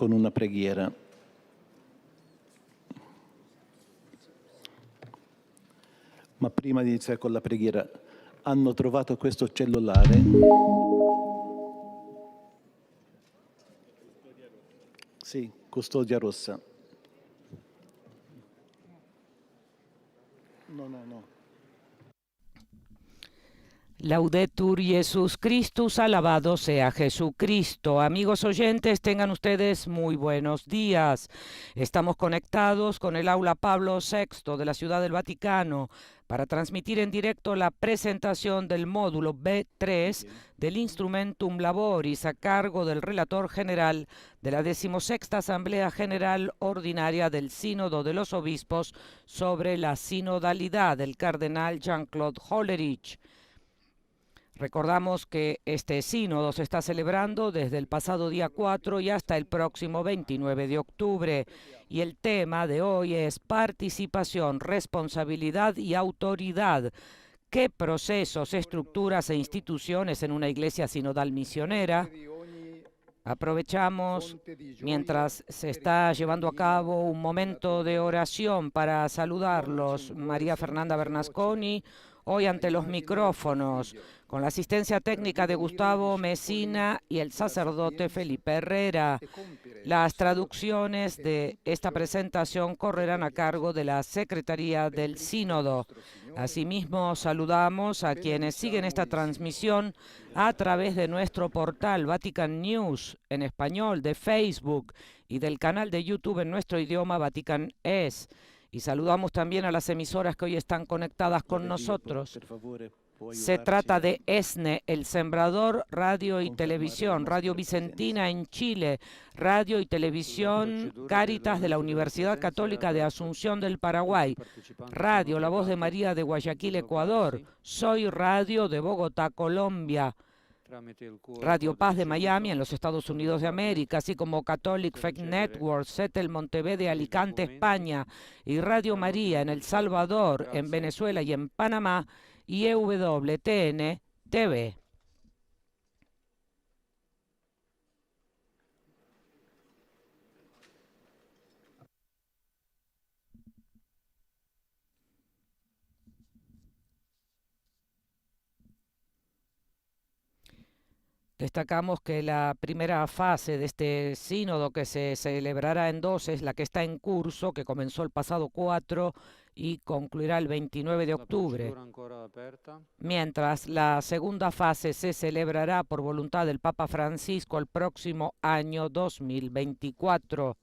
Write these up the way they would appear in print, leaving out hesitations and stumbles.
con una preghiera. Ma prima di iniziare con la preghiera, hanno trovato questo cellulare? Sì, Custodia Rossa. No. Laudetur Jesus Christus, alabado sea Jesucristo. Amigos oyentes, tengan ustedes muy buenos días. Estamos conectados con el aula Pablo VI de la Ciudad del Vaticano para transmitir en directo la presentación del módulo B3 del Instrumentum Laboris a cargo del relator general de la 16ª Asamblea General Ordinaria del Sínodo de los Obispos sobre la sinodalidad del cardenal Jean-Claude Hollerich. Recordamos que este sínodo se está celebrando desde el pasado día 4 y hasta el próximo 29 de octubre. Y el tema de hoy es participación, responsabilidad y autoridad. ¿Qué procesos, estructuras e instituciones en una iglesia sinodal misionera? Aprovechamos, mientras se está llevando a cabo un momento de oración, para saludarlos. María Fernanda Bernasconi, hoy ante los micrófonos, con la asistencia técnica de Gustavo Mesina y el sacerdote Felipe Herrera. Las traducciones de esta presentación correrán a cargo de la Secretaría del Sínodo. Asimismo, saludamos a quienes siguen esta transmisión a través de nuestro portal Vatican News en español, de Facebook y del canal de YouTube en nuestro idioma Vatican Es. Y saludamos también a las emisoras que hoy están conectadas con nosotros. Se trata de ESNE, El Sembrador, Radio y Televisión, Radio Vicentina en Chile, Radio y Televisión Cáritas de la Universidad Católica de Asunción del Paraguay, Radio La Voz de María de Guayaquil, Ecuador, Soy Radio de Bogotá, Colombia, Radio Paz de Miami en los Estados Unidos de América, así como Catholic Faith Network, Setel Monteverde de Alicante, España, y Radio María en El Salvador, en Venezuela y en Panamá, y EWTN TV. Destacamos que la primera fase de este sínodo, que se celebrará en dos, es la que está en curso, que comenzó el pasado 4 y concluirá el 29 de octubre. Mientras la segunda fase se celebrará por voluntad del Papa Francisco el próximo año 2024.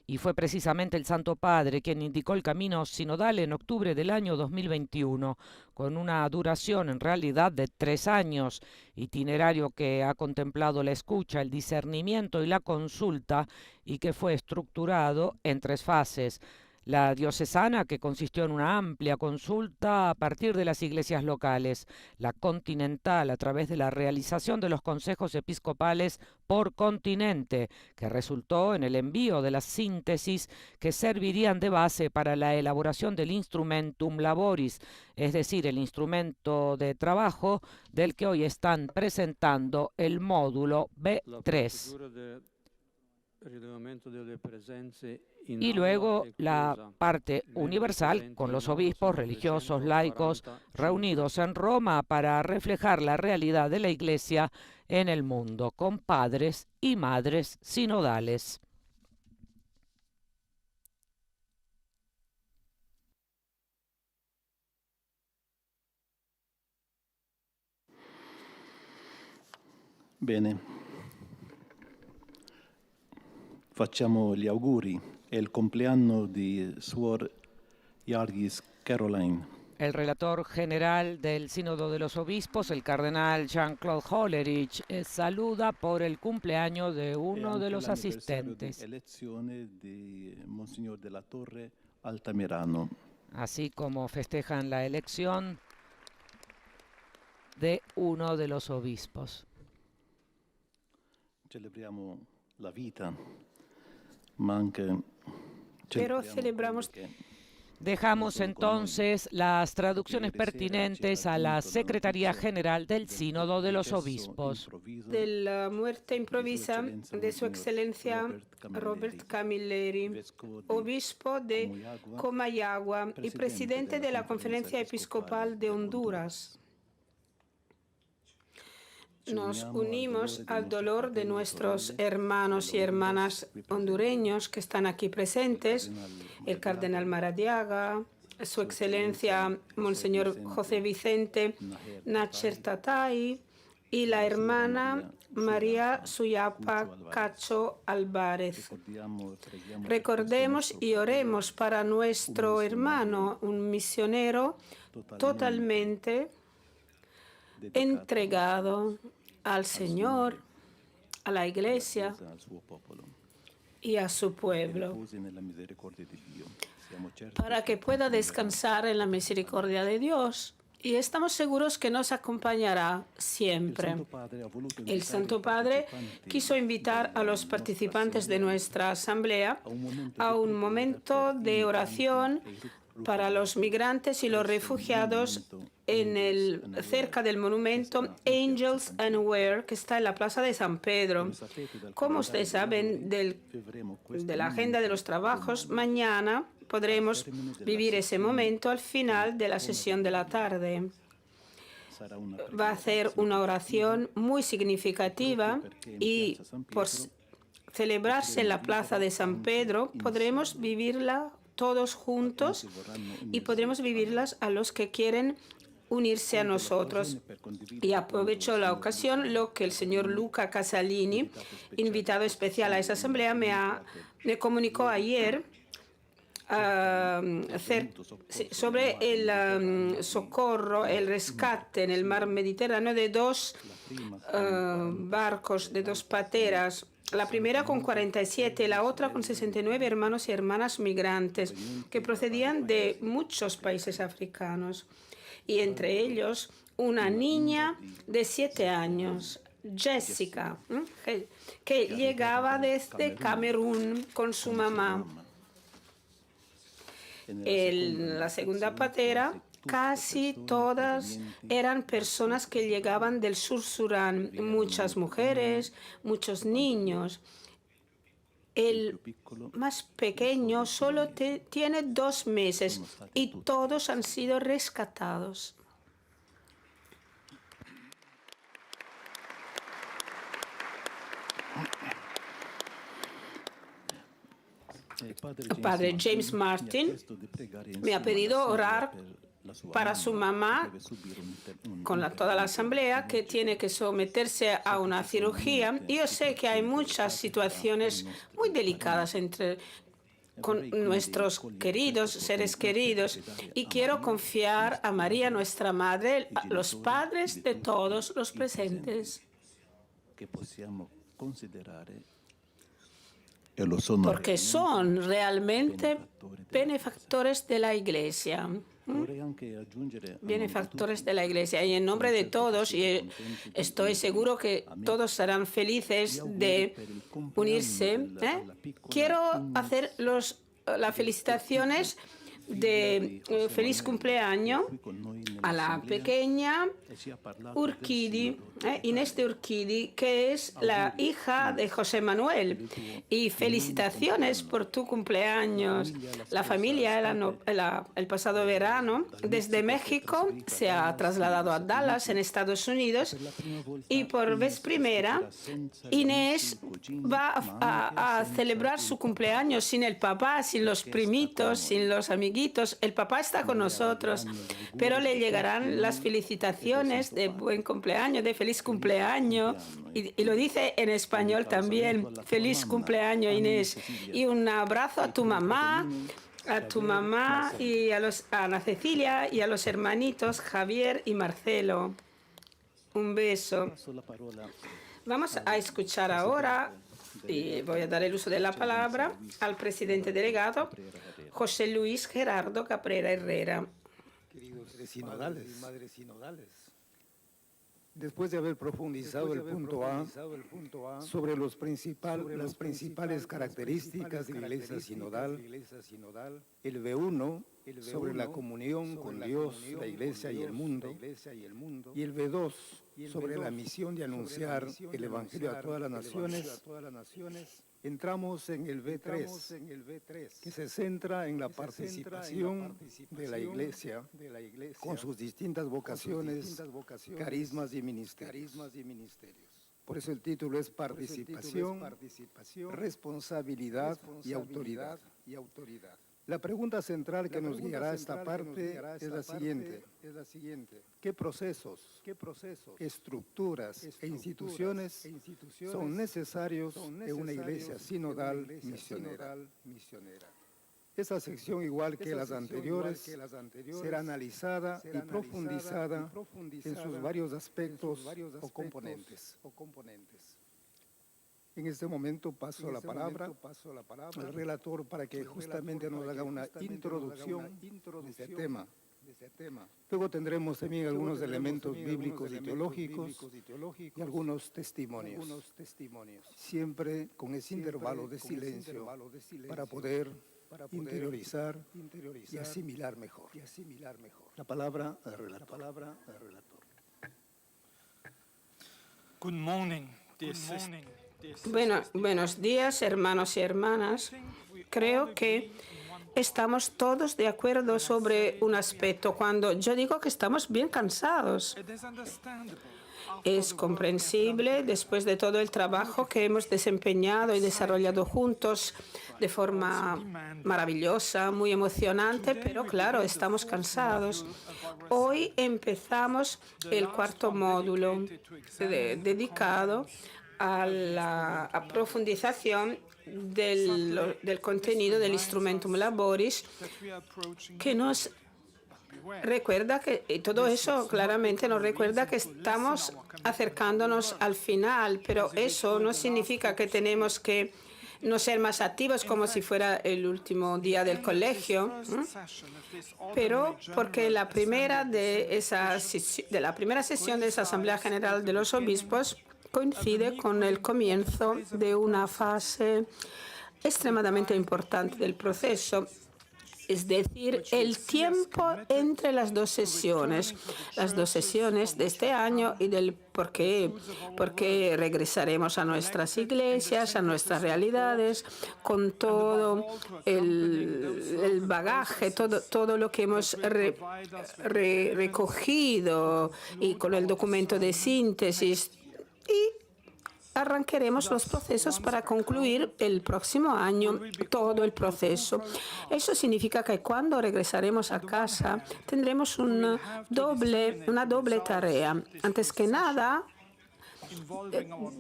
Y fue precisamente el Santo Padre quien indicó el camino sinodal en octubre del año 2021, con una duración en realidad de 3 años, itinerario que ha contemplado la escucha, el discernimiento y la consulta, y que fue estructurado en 3 fases. La diocesana, que consistió en una amplia consulta a partir de las iglesias locales; la continental, a través de la realización de los consejos episcopales por continente, que resultó en el envío de las síntesis que servirían de base para la elaboración del Instrumentum Laboris, es decir, el instrumento de trabajo del que hoy están presentando el módulo B3. Y luego la parte universal, con los obispos, religiosos, laicos, reunidos en Roma para reflejar la realidad de la Iglesia en el mundo, con padres y madres sinodales. Bene. Facciamo gli auguri. È il compleanno di Suor Yargis Caroline. El relator general del Sínodo de los Obispos, el cardenal Jean-Claude Hollerich, saluda por el cumpleaños de uno de los asistentes. Elezione di Monsignor de la Torre Altamirano. Así como festejan la elección de uno de los obispos. Celebriamo la vita, ma anche Pero celebramos Dejamos entonces las traducciones pertinentes a la Secretaría General del Sínodo de los Obispos. De la muerte improvisa de Su Excelencia Robert Camilleri, obispo de Comayagua y presidente de la Conferencia Episcopal de Honduras. Nos unimos al dolor de nuestros hermanos y hermanas hondureños que están aquí presentes, el cardenal Maradiaga, Su Excelencia Monseñor José Vicente Nacher Tatay y la hermana María Suyapa Cacho Álvarez. Recordemos y oremos para nuestro hermano, un misionero totalmente entregado al Señor, a la Iglesia y a su pueblo, para que pueda descansar en la misericordia de Dios. Y estamos seguros que nos acompañará siempre. El Santo Padre quiso invitar a los participantes de nuestra asamblea a un momento de oración para los migrantes y los refugiados cerca del monumento Angels and Where, que está en la Plaza de San Pedro. Como ustedes saben de la agenda de los trabajos, mañana podremos vivir ese momento al final de la sesión de la tarde. Va a ser una oración muy significativa y por celebrarse en la Plaza de San Pedro podremos vivirla todos juntos y podremos vivirlas a los que quieren unirse a nosotros. Y aprovecho la ocasión, lo que el señor Luca Casalini, invitado especial a esa asamblea, me comunicó ayer sobre el socorro, el rescate en el mar Mediterráneo de dos barcos, de dos pateras. La primera con 47, la otra con 69 hermanos y hermanas migrantes que procedían de muchos países africanos. Y entre ellos una niña de 7 años, Jessica, que llegaba desde Camerún con su mamá. La segunda patera, casi todas eran personas que llegaban del sur Sudán, muchas mujeres, muchos niños. El más pequeño solo tiene 2 meses y todos han sido rescatados. El padre James Martin me ha pedido orar para su mamá con toda la asamblea, que tiene que someterse a una cirugía. Y yo sé que hay muchas situaciones muy delicadas con nuestros queridos, seres queridos, y quiero confiar a María, nuestra Madre, a los padres de todos los presentes, porque son realmente benefactores de la Iglesia. Benefactores de la Iglesia. Y en nombre de todos, y estoy seguro que todos serán felices de unirse, quiero hacer las felicitaciones de feliz cumpleaños a la pequeña Urquidi, Inés de Urquidi, que es la hija de José Manuel. Y felicitaciones por tu cumpleaños. La familia el pasado verano desde México se ha trasladado a Dallas, en Estados Unidos, y por vez primera Inés va a celebrar su cumpleaños sin el papá, sin los primitos, sin los amiguitos. El papá está con nosotros, pero le llegarán las felicitaciones de buen cumpleaños, de feliz cumpleaños, y lo dice en español también, feliz cumpleaños, Inés, y un abrazo a tu mamá y a Ana Cecilia y a los hermanitos Javier y Marcelo. Un beso. Vamos a escuchar ahora, y voy a dar el uso de la palabra al presidente delegado, José Luis Gerardo Cabrera Herrera. Queridos madres sinodales, después de haber profundizado el punto A sobre las principales características de la Iglesia sinodal, el B1 sobre la comunión con Dios, la Iglesia y el mundo. Y el B2 sobre la misión de anunciar el Evangelio a todas las naciones. Entramos en el B3, que se centra en la participación de la Iglesia con sus distintas vocaciones, carismas y ministerios. Por eso el título es Participación, Responsabilidad y Autoridad. La pregunta central que nos guiará esta parte es la siguiente. ¿Qué procesos, estructuras e instituciones son necesarios en una iglesia sinodal misionera? Esa sección, igual que las anteriores, será analizada y profundizada en sus varios aspectos o componentes. En este momento paso la palabra al relator para que justamente nos haga una introducción de este tema. Luego tendremos también algunos elementos bíblicos y teológicos y algunos testimonios, siempre con ese intervalo de silencio para poder interiorizar y asimilar mejor. La palabra al relator. Good morning, dear sisters. Bueno, buenos días, hermanos y hermanas. Creo que estamos todos de acuerdo sobre un aspecto. Cuando yo digo que estamos bien cansados, es comprensible después de todo el trabajo que hemos desempeñado y desarrollado juntos de forma maravillosa, muy emocionante, pero claro, estamos cansados. Hoy empezamos el cuarto módulo dedicado a la profundización del contenido del Instrumentum Laboris, que nos recuerda que, y todo eso claramente nos recuerda que estamos acercándonos al final, pero eso no significa que tenemos que no ser más activos como si fuera el último día del colegio, pero porque la primera de la primera sesión de esa Asamblea General de los Obispos coincide con el comienzo de una fase extremadamente importante del proceso, es decir, el tiempo entre las dos sesiones de este año y del por qué regresaremos a nuestras iglesias, a nuestras realidades, con todo el bagaje, todo lo que hemos recogido y con el documento de síntesis. Y arrancaremos los procesos para concluir el próximo año todo el proceso. Eso significa que cuando regresaremos a casa tendremos una doble tarea. Antes que nada,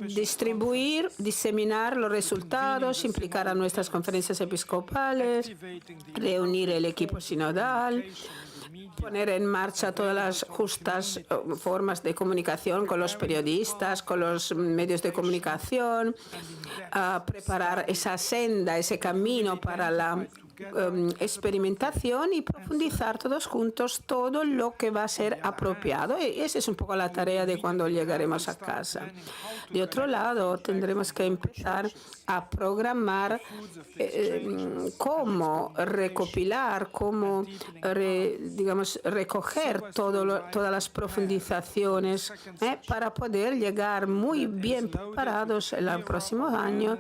distribuir, diseminar los resultados, implicar a nuestras conferencias episcopales, reunir el equipo sinodal, poner en marcha todas las justas formas de comunicación con los periodistas, con los medios de comunicación, preparar esa senda, ese camino para la experimentación y profundizar todos juntos todo lo que va a ser apropiado. Y esa es un poco la tarea de cuando llegaremos a casa. De otro lado, tendremos que empezar a programar cómo recopilar, cómo recoger todas las profundizaciones para poder llegar muy bien preparados el próximo año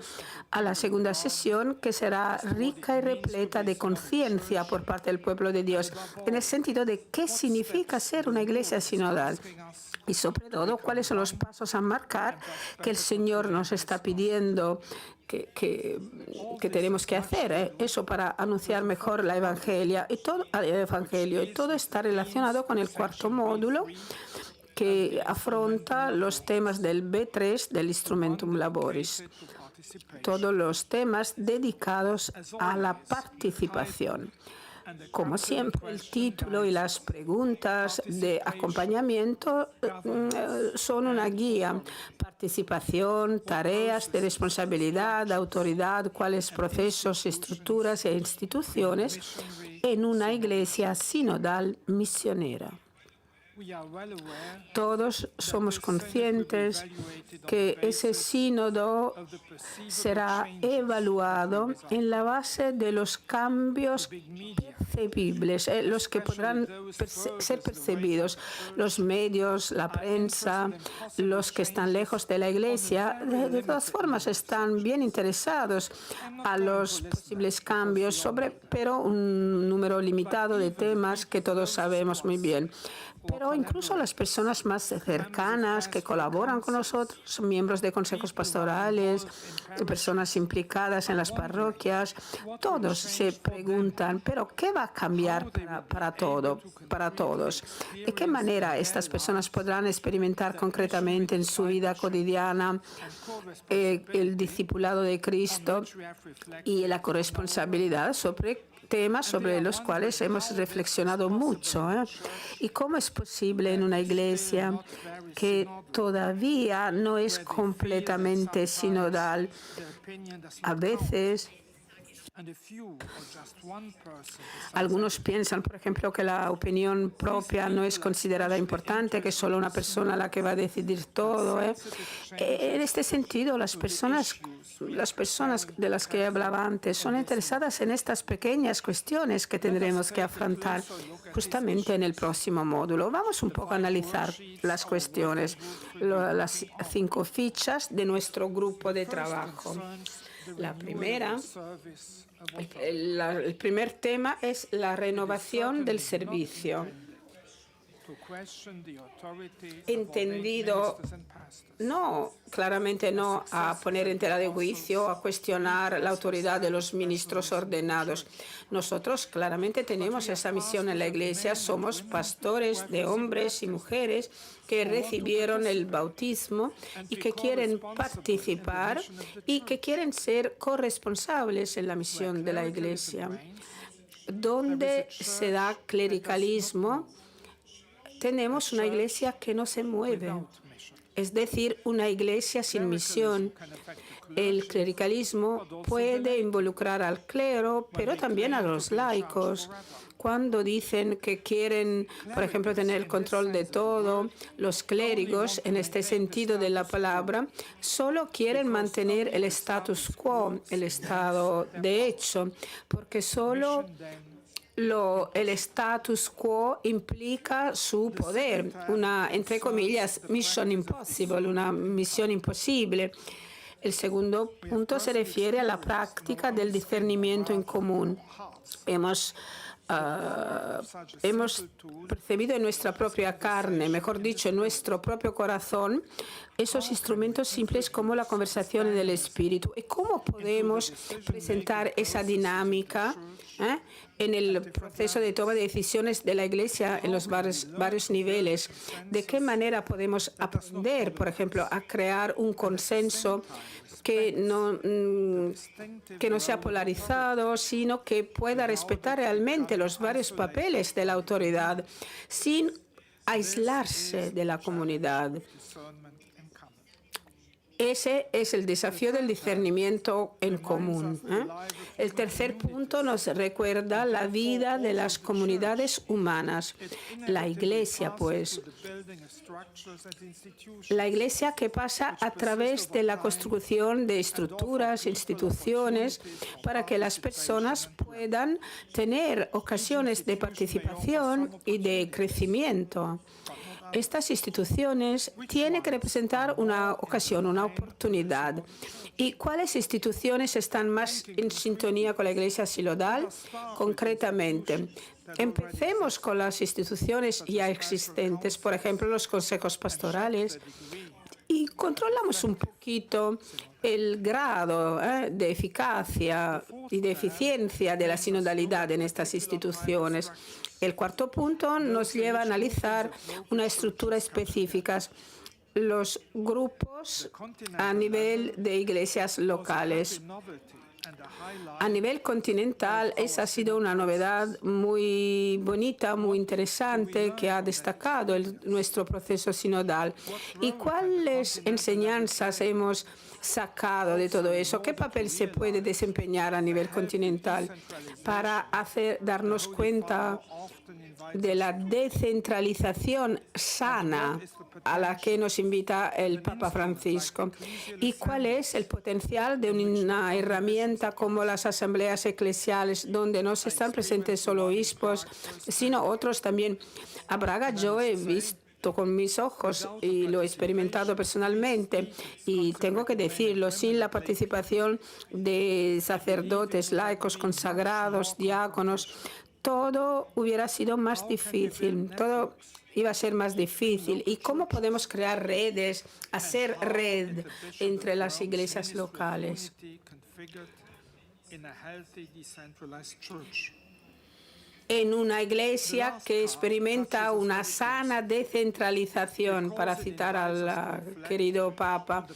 a la segunda sesión, que será rica y repleta de conciencia por parte del pueblo de Dios, en el sentido de qué significa ser una iglesia sinodal y sobre todo cuáles son los pasos a marcar que el Señor nos está pidiendo que tenemos que hacer, eso para anunciar mejor el Evangelio y todo está relacionado con el cuarto módulo, que afronta los temas del B3 del Instrumentum Laboris, todos los temas dedicados a la participación. Como siempre, el título y las preguntas de acompañamiento son una guía. Participación, tareas de responsabilidad, autoridad, cuáles procesos, estructuras e instituciones en una iglesia sinodal misionera. Todos somos conscientes que ese sínodo será evaluado en la base de los cambios percibibles, los que podrán ser percibidos. Los medios, la prensa, los que están lejos de la Iglesia, de todas formas están bien interesados a los posibles cambios, pero un número limitado de temas que todos sabemos muy bien. Pero incluso las personas más cercanas que colaboran con nosotros, miembros de consejos pastorales, personas implicadas en las parroquias, todos se preguntan, ¿pero qué va a cambiar para todos? ¿De qué manera estas personas podrán experimentar concretamente en su vida cotidiana el discipulado de Cristo y la corresponsabilidad sobre temas sobre los cuales hemos reflexionado mucho? ¿Y cómo es posible en una iglesia que todavía no es completamente sinodal? A veces algunos piensan, por ejemplo, que la opinión propia no es considerada importante, que es solo una persona la que va a decidir todo. En este sentido, las personas de las que hablaba antes son interesadas en estas pequeñas cuestiones que tendremos que afrontar justamente en el próximo módulo. Vamos un poco a analizar las cuestiones, las 5 fichas de nuestro grupo de trabajo. La primera, el primer tema es la renovación del servicio. Entendido, claramente no a poner en tela de juicio, a cuestionar la autoridad de los ministros ordenados. Nosotros claramente tenemos esa misión en la Iglesia. Somos pastores de hombres y mujeres que recibieron el bautismo y que quieren participar y que quieren ser corresponsables en la misión de la Iglesia. Donde se da clericalismo, tenemos una iglesia que no se mueve, es decir, una iglesia sin misión. El clericalismo puede involucrar al clero, pero también a los laicos. Cuando dicen que quieren, por ejemplo, tener el control de todo, los clérigos, en este sentido de la palabra, solo quieren mantener el status quo, el estado de hecho, porque solo el status quo implica su poder, una, entre comillas, mission impossible, una misión imposible. El segundo punto se refiere a la práctica del discernimiento en común. Hemos percibido en nuestra propia carne, mejor dicho, en nuestro propio corazón, esos instrumentos simples como la conversación en el Espíritu. ¿Y cómo podemos presentar esa dinámica en el proceso de toma de decisiones de la Iglesia en los varios niveles? ¿De qué manera podemos aprender, por ejemplo, a crear un consenso que no sea polarizado, sino que pueda respetar realmente los varios papeles de la autoridad sin aislarse de la comunidad? Ese es el desafío del discernimiento en común. El tercer punto nos recuerda la vida de las comunidades humanas. La Iglesia, pues, la Iglesia que pasa a través de la construcción de estructuras, instituciones, para que las personas puedan tener ocasiones de participación y de crecimiento. Estas instituciones tienen que representar una ocasión, una oportunidad. ¿Y cuáles instituciones están más en sintonía con la Iglesia sinodal? Concretamente, empecemos con las instituciones ya existentes, por ejemplo, los consejos pastorales, y controlamos un poquito el grado de eficacia y de eficiencia de la sinodalidad en estas instituciones. El cuarto punto nos lleva a analizar una estructura específica, los grupos a nivel de iglesias locales. A nivel continental, esa ha sido una novedad muy bonita, muy interesante, que ha destacado nuestro proceso sinodal. ¿Y cuáles enseñanzas hemos sacado de todo eso? ¿Qué papel se puede desempeñar a nivel continental para darnos cuenta de la descentralización sana a la que nos invita el Papa Francisco? ¿Y cuál es el potencial de una herramienta como las asambleas eclesiales, donde no se están presentes solo obispos, sino otros también? A Braga yo he visto con mis ojos y lo he experimentado personalmente, y tengo que decirlo, sin la participación de sacerdotes, laicos, consagrados, diáconos, todo hubiera sido más difícil, todo iba a ser más difícil. ¿Y cómo podemos crear redes, hacer red entre las iglesias locales? En una iglesia que experimenta una sana descentralización, para citar al querido Papa.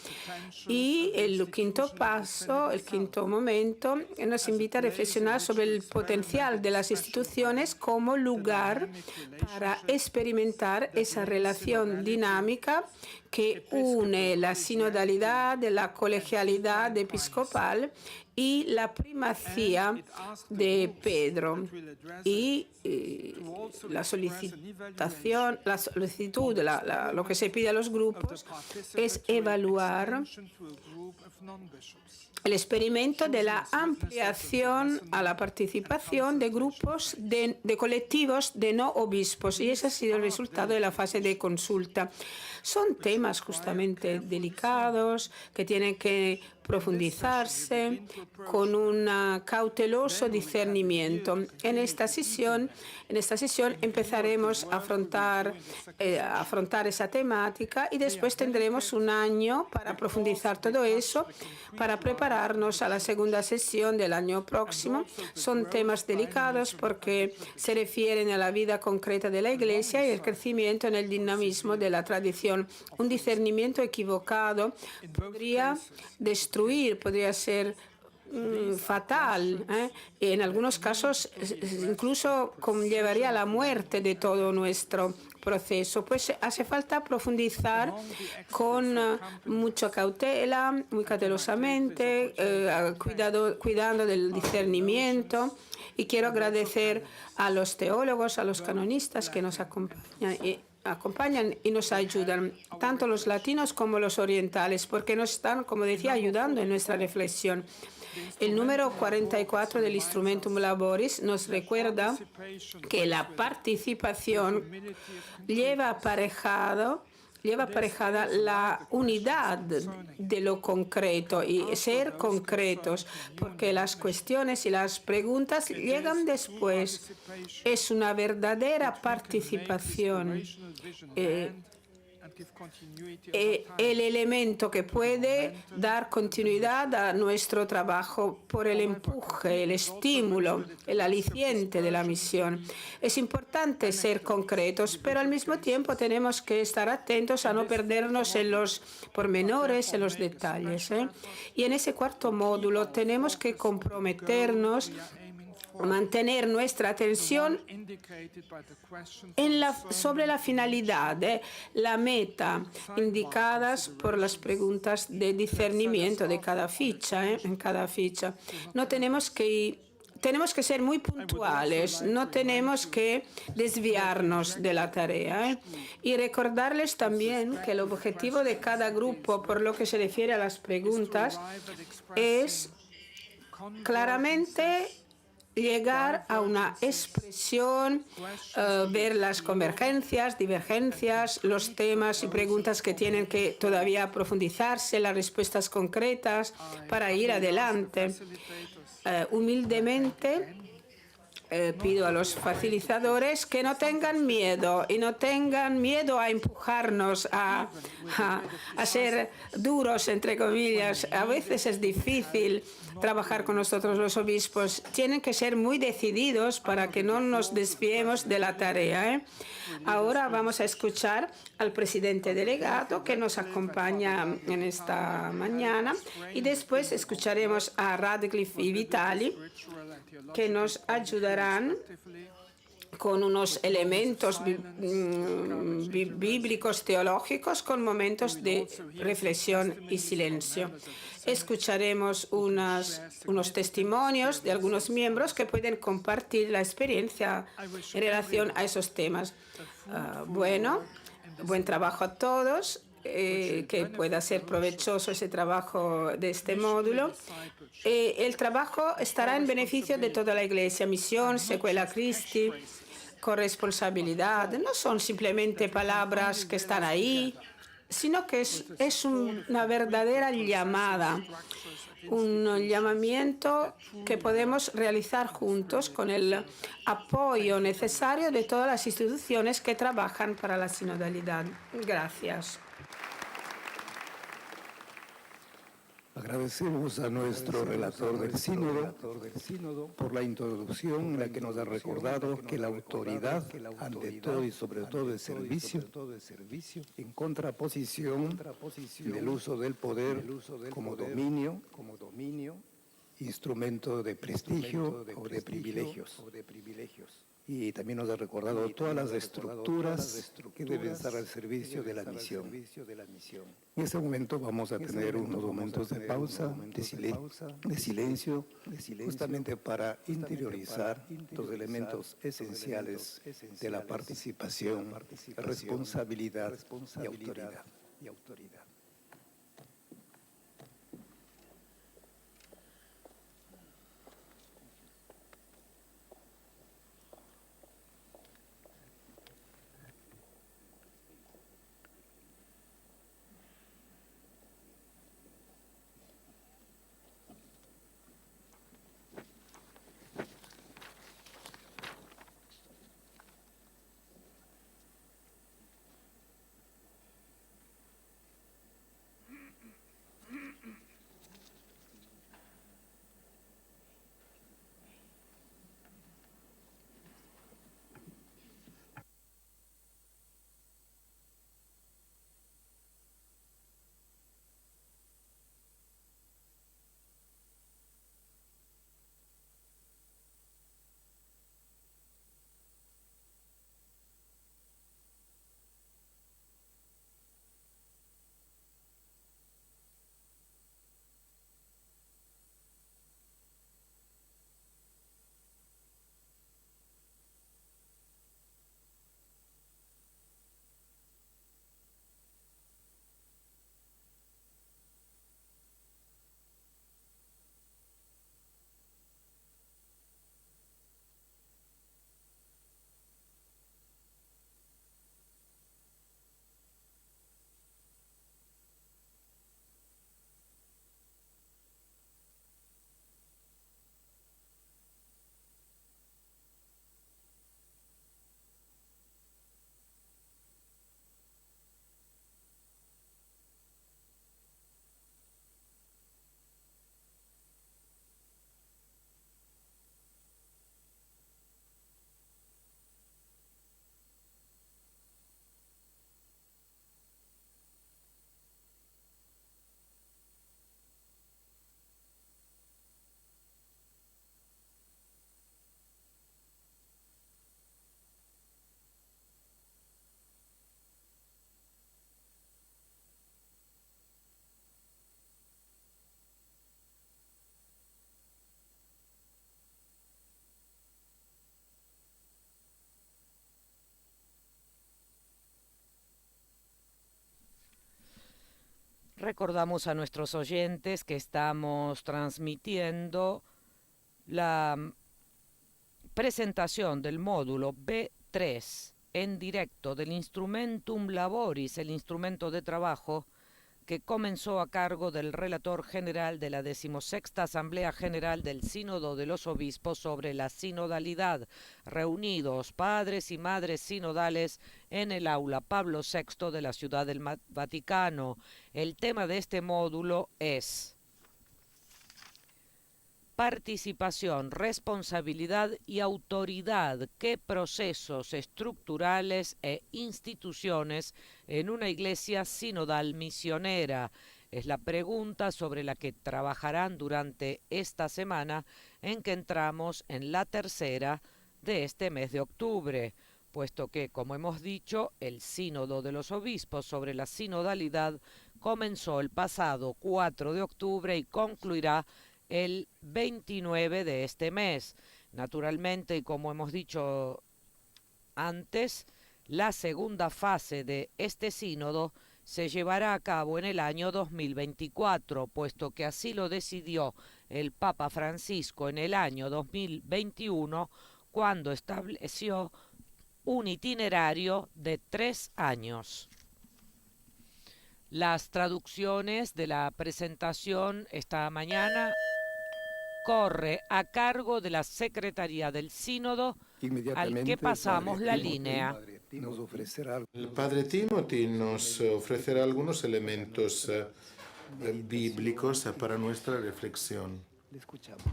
Y el quinto paso, el quinto momento, nos invita a reflexionar sobre el potencial de las instituciones como lugar para experimentar esa relación dinámica que une la sinodalidad, la colegialidad episcopal y la primacía de Pedro. Y la solicitud, lo que se pide a los grupos es evaluar el experimento de la ampliación a la participación de grupos de colectivos de no obispos, y ese ha sido el resultado de la fase de consulta. Son temas justamente delicados que tienen que profundizarse con un cauteloso discernimiento. En esta sesión empezaremos a afrontar esa temática, y después tendremos un año para profundizar todo eso, para prepararnos a la segunda sesión del año próximo. Son temas delicados porque se refieren a la vida concreta de la Iglesia y el crecimiento en el dinamismo de la tradición. Un discernimiento equivocado podría destruir, podría ser fatal, en algunos casos incluso conllevaría la muerte de todo nuestro proceso. Pues hace falta profundizar con mucha cautela, muy cautelosamente, cuidando del discernimiento. Y quiero agradecer a los teólogos, a los canonistas que nos acompañan y nos ayudan, tanto los latinos como los orientales, porque nos están, como decía, ayudando en nuestra reflexión. El número 44 del Instrumentum Laboris nos recuerda que la participación lleva aparejada la unidad de lo concreto y ser concretos, porque las cuestiones y las preguntas llegan después. Es una verdadera participación. El elemento que puede dar continuidad a nuestro trabajo por el empuje, el estímulo, el aliciente de la misión. Es importante ser concretos, pero al mismo tiempo tenemos que estar atentos a no perdernos en los pormenores, en los detalles. Y en ese cuarto módulo tenemos que comprometernos a mantener nuestra atención sobre la finalidad, la meta, indicadas por las preguntas de discernimiento de cada ficha, en cada ficha. Tenemos que ser muy puntuales, no tenemos que desviarnos de la tarea. Y recordarles también que el objetivo de cada grupo, por lo que se refiere a las preguntas, es claramente llegar a una expresión, ver las convergencias, divergencias, los temas y preguntas que tienen que todavía profundizarse, las respuestas concretas para ir adelante. Humildemente pido a los facilitadores que no tengan miedo a empujarnos a ser duros, entre comillas. A veces es difícil trabajar con nosotros los obispos. Tienen que ser muy decididos para que no nos desviemos de la tarea. Ahora vamos a escuchar al presidente delegado que nos acompaña en esta mañana, y después escucharemos a Radcliffe y Vitali, que nos ayudarán con unos elementos bíblicos, teológicos, con momentos de reflexión y silencio. Escucharemos unos testimonios de algunos miembros que pueden compartir la experiencia en relación a esos temas. Buen trabajo a todos. Que pueda ser provechoso ese trabajo de este módulo. El trabajo estará en beneficio de toda la Iglesia. Misión, Sequela Christi, corresponsabilidad, no son simplemente palabras que están ahí, sino que es una verdadera llamada, un llamamiento que podemos realizar juntos con el apoyo necesario de todas las instituciones que trabajan para la sinodalidad. Gracias. Agradecemos a nuestro relator del sínodo por la introducción en la que nos ha recordado que la autoridad, ante todo y sobre todo el servicio, en contraposición del uso del poder como dominio, instrumento de prestigio o de privilegios. Y también nos ha recordado todas las estructuras que deben estar al servicio de la misión. En este momento vamos a tener unos momentos de pausa, de silencio, justamente para interiorizar los elementos esenciales de la participación, responsabilidad y autoridad. Recordamos a nuestros oyentes que estamos transmitiendo la presentación del módulo B3 en directo del Instrumentum Laboris, el instrumento de trabajo que comenzó a cargo del relator general de la 16ª Asamblea General del Sínodo de los Obispos sobre la sinodalidad, reunidos padres y madres sinodales en el aula Pablo VI de la Ciudad del Vaticano. El tema de este módulo es participación, responsabilidad y autoridad. ¿Qué procesos estructurales e instituciones en una iglesia sinodal misionera? Es la pregunta sobre la que trabajarán durante esta semana en que entramos en la tercera de este mes de octubre, puesto que, como hemos dicho, el Sínodo de los Obispos sobre la sinodalidad comenzó el pasado 4 de octubre y concluirá el 29 de este mes. Naturalmente, y como hemos dicho antes, la segunda fase de este sínodo se llevará a cabo en el año 2024, puesto que así lo decidió el Papa Francisco en el año 2021, cuando estableció un itinerario de 3 años. Las traducciones de la presentación esta mañana corre a cargo de la Secretaría del Sínodo, al que pasamos la línea. El padre Timothy nos ofrecerá algunos elementos bíblicos para nuestra reflexión. Le escuchamos.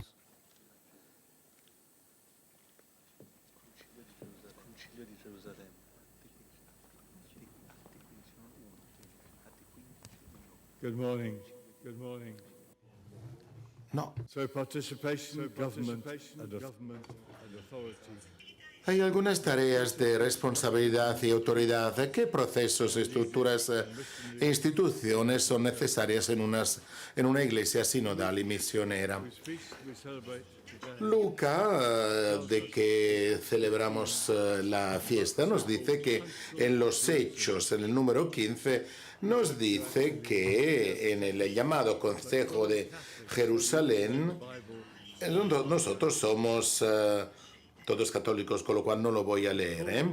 Good morning. Good morning. No. So participation, government and authority. Hay algunas tareas de responsabilidad y autoridad. ¿Qué procesos, estructuras e instituciones son necesarias en una iglesia sinodal y misionera? Luca, de que celebramos la fiesta, nos dice que en los Hechos, en el número 15, nos dice que en el llamado Consejo de Jerusalén, nosotros somos todos católicos, con lo cual no lo voy a leer,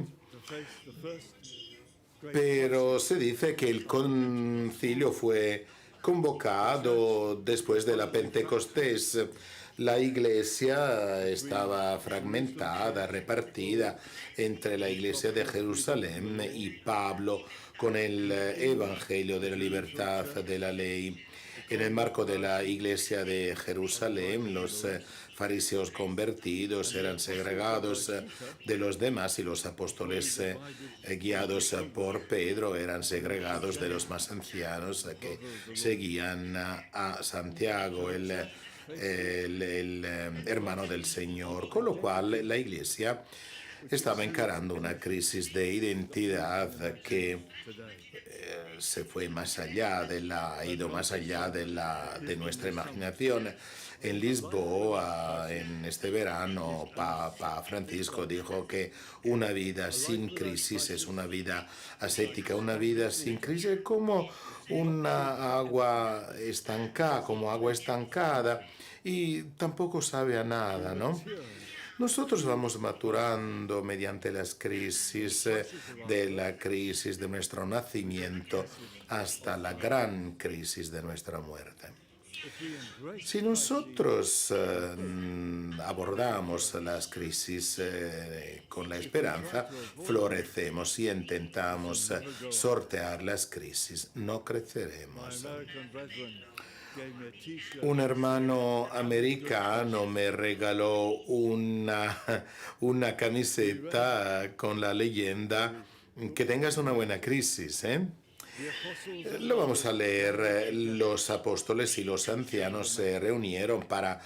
Pero se dice que el concilio fue convocado después de la Pentecostés. La iglesia estaba fragmentada, repartida entre la iglesia de Jerusalén y Pablo con el evangelio de la libertad de la ley. En el marco de la iglesia de Jerusalén, los fariseos convertidos eran segregados de los demás y los apóstoles guiados por Pedro eran segregados de los más ancianos que seguían a Santiago, el hermano del Señor, con lo cual la iglesia estaba encarando una crisis de identidad que se fue más allá ha ido más allá de nuestra imaginación. En Lisboa, en este verano, Papa Francisco dijo que una vida sin crisis es una vida ascética, una vida sin crisis como agua estancada y tampoco sabe a nada, ¿no? Nosotros vamos maturando mediante las crisis, de la crisis de nuestro nacimiento hasta la gran crisis de nuestra muerte. Si nosotros abordamos las crisis con la esperanza, florecemos y intentamos sortear las crisis, no creceremos. Un hermano americano me regaló una camiseta con la leyenda "Que tengas una buena crisis", Lo vamos a leer. Los apóstoles y los ancianos se reunieron para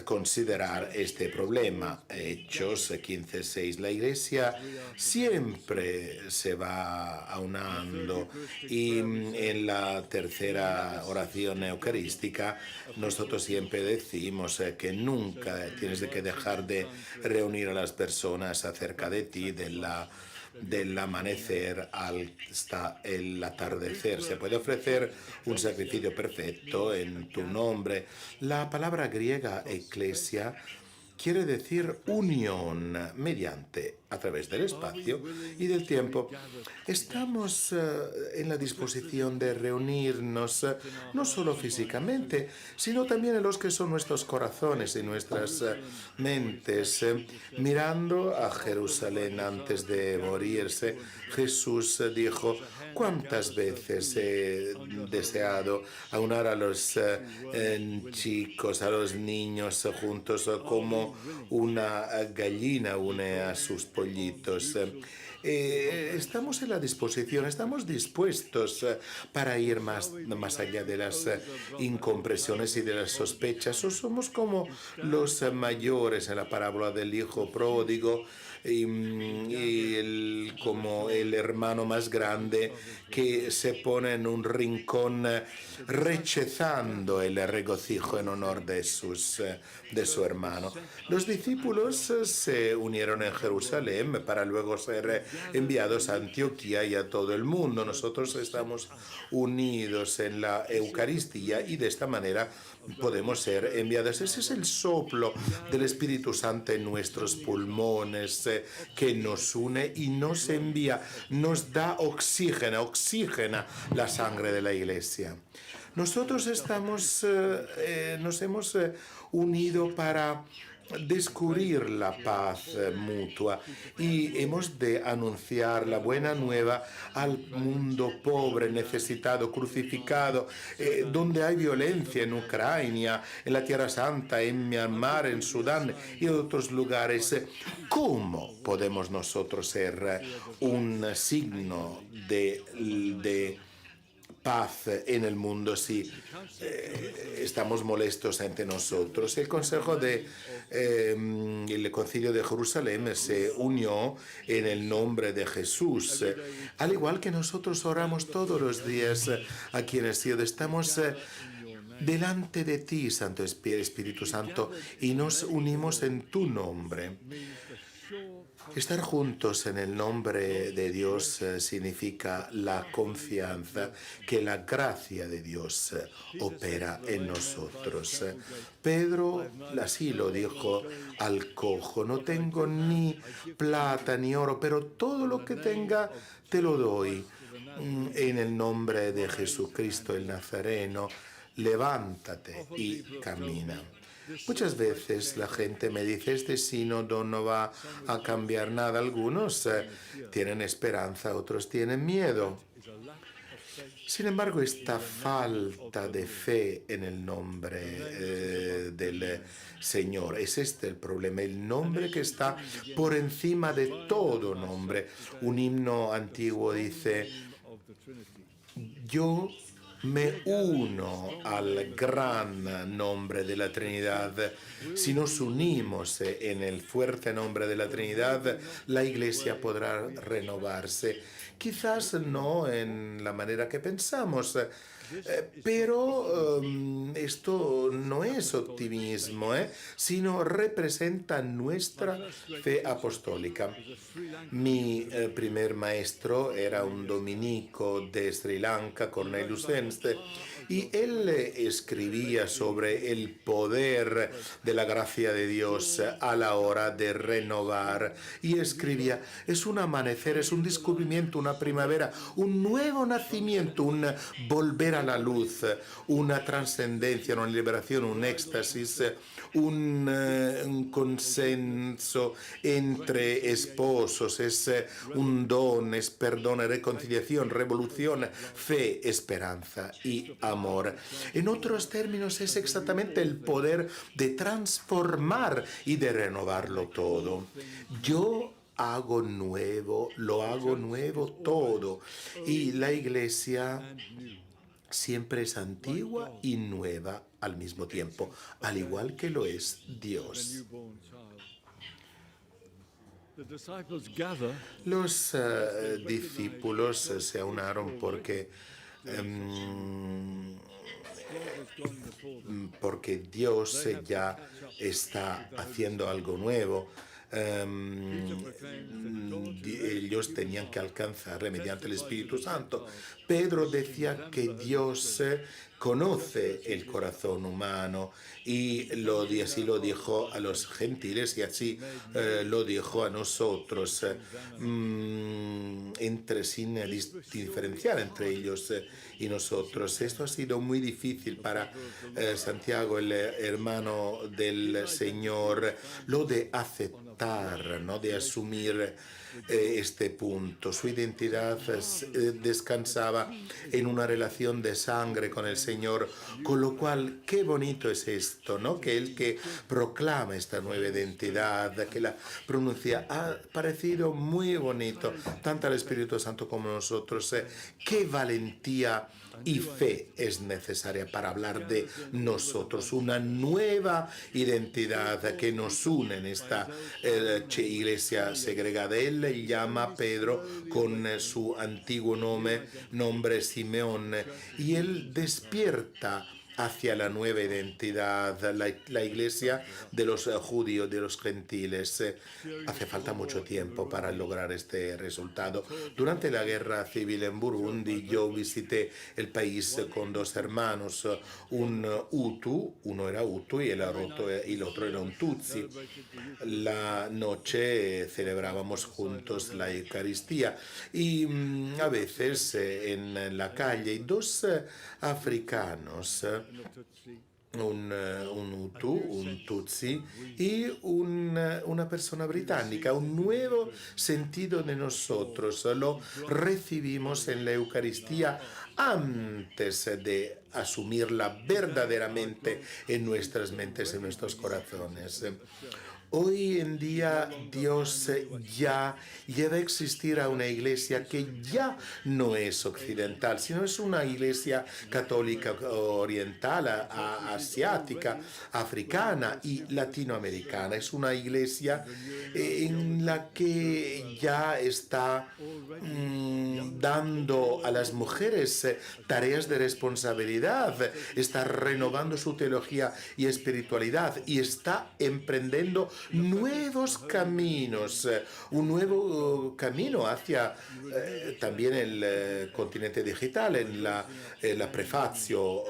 considerar este problema. Hechos 15:6. La iglesia siempre se va aunando y en la tercera oración eucarística nosotros siempre decimos que nunca tienes que dejar de reunir a las personas acerca de ti, del amanecer hasta el atardecer. Se puede ofrecer un sacrificio perfecto en tu nombre. La palabra griega eclesia quiere decir unión mediante, a través del espacio y del tiempo. Estamos en la disposición de reunirnos no solo físicamente, sino también en los que son nuestros corazones y nuestras mentes. Mirando a Jerusalén antes de morirse, Jesús dijo: ¿cuántas veces he deseado aunar a los chicos, a los niños juntos como una gallina une a sus pollitos? estamos en la disposición, estamos dispuestos para ir más allá de las incomprensiones y de las sospechas, o somos como los mayores en la parábola del hijo pródigo y como el hermano más grande que se pone en un rincón rechazando el regocijo en honor de su hermano. Los discípulos se unieron en Jerusalén para luego ser enviados a Antioquía y a todo el mundo. Nosotros estamos unidos en la Eucaristía y de esta manera podemos ser enviados. Ese es el soplo del Espíritu Santo en nuestros pulmones que nos une y nos envía, nos da oxigena la sangre de la Iglesia. Nosotros nos hemos unido para descubrir la paz mutua y hemos de anunciar la buena nueva al mundo pobre, necesitado, crucificado, donde hay violencia en Ucrania, en la Tierra Santa, en Myanmar, en Sudán y en otros lugares. ¿Cómo podemos nosotros ser un signo de paz en el mundo si estamos molestos entre nosotros? El el Concilio de Jerusalén se unió en el nombre de Jesús. Al igual que nosotros oramos todos los días aquí en el cielo, estamos delante de ti, Santo Espíritu Santo, y nos unimos en tu nombre. Estar juntos en el nombre de Dios significa la confianza que la gracia de Dios opera en nosotros. Pedro así lo dijo al cojo: no tengo ni plata ni oro, pero todo lo que tenga te lo doy. En el nombre de Jesucristo el Nazareno, levántate y camina. Muchas veces la gente me dice, este sínodo no va a cambiar nada. Algunos tienen esperanza, otros tienen miedo. Sin embargo, esta falta de fe en el nombre del Señor, es este el problema, el nombre que está por encima de todo nombre. Un himno antiguo dice: yo me uno al gran nombre de la Trinidad. Si nos unimos en el fuerte nombre de la Trinidad, la Iglesia podrá renovarse. Quizás no en la manera que pensamos, pero esto no es optimismo, sino representa nuestra fe apostólica. Mi primer maestro era un dominico de Sri Lanka, Cornelius Ernst, y él escribía sobre el poder de la gracia de Dios a la hora de renovar. Y escribía: es un amanecer, es un descubrimiento, una primavera, un nuevo nacimiento, un volver a la luz, una trascendencia, una liberación, un éxtasis, un consenso entre esposos, es un don, es perdón, reconciliación, revolución, fe, esperanza y amor. En otros términos, es exactamente el poder de transformar y de renovarlo todo. Yo hago nuevo, lo hago nuevo todo. Y la Iglesia siempre es antigua y nueva al mismo tiempo, al igual que lo es Dios. Los discípulos se unieron porque Dios ya está haciendo algo nuevo. Ellos tenían que alcanzarle mediante el Espíritu Santo. Pedro decía que Dios conoce el corazón humano y así lo dijo a los gentiles y así lo dijo a nosotros, sin diferenciar entre ellos y nosotros. Esto ha sido muy difícil para Santiago, el hermano del Señor, lo de aceptar tratar, ¿no?, de asumir este punto. Su identidad descansaba en una relación de sangre con el Señor, con lo cual, qué bonito es esto, ¿no?, que el que proclama esta nueva identidad, que la pronuncia, ha parecido muy bonito, tanto al Espíritu Santo como a nosotros. Qué valentía y fe es necesaria para hablar de nosotros, una nueva identidad que nos une en esta iglesia segregada. Él le llama a Pedro con su antiguo nombre Simeón, y él despierta hacia la nueva identidad, la iglesia de los judíos, de los gentiles. Hace falta mucho tiempo para lograr este resultado. Durante la guerra civil en Burundi, yo visité el país con dos hermanos, un Hutu, uno era Hutu y el otro era un Tutsi. La noche celebrábamos juntos la Eucaristía y a veces en la calle dos africanos, un Hutu, un Tutsi y una persona británica, un nuevo sentido de nosotros. Lo recibimos en la Eucaristía antes de asumirla verdaderamente en nuestras mentes, en nuestros corazones. Hoy en día Dios ya lleva a existir a una iglesia que ya no es occidental, sino es una iglesia católica oriental, asiática, africana y latinoamericana. Es una iglesia en la que ya está dando a las mujeres tareas de responsabilidad, está renovando su teología y espiritualidad y está emprendiendo nuevos caminos, un nuevo camino hacia también el continente digital. En la prefacio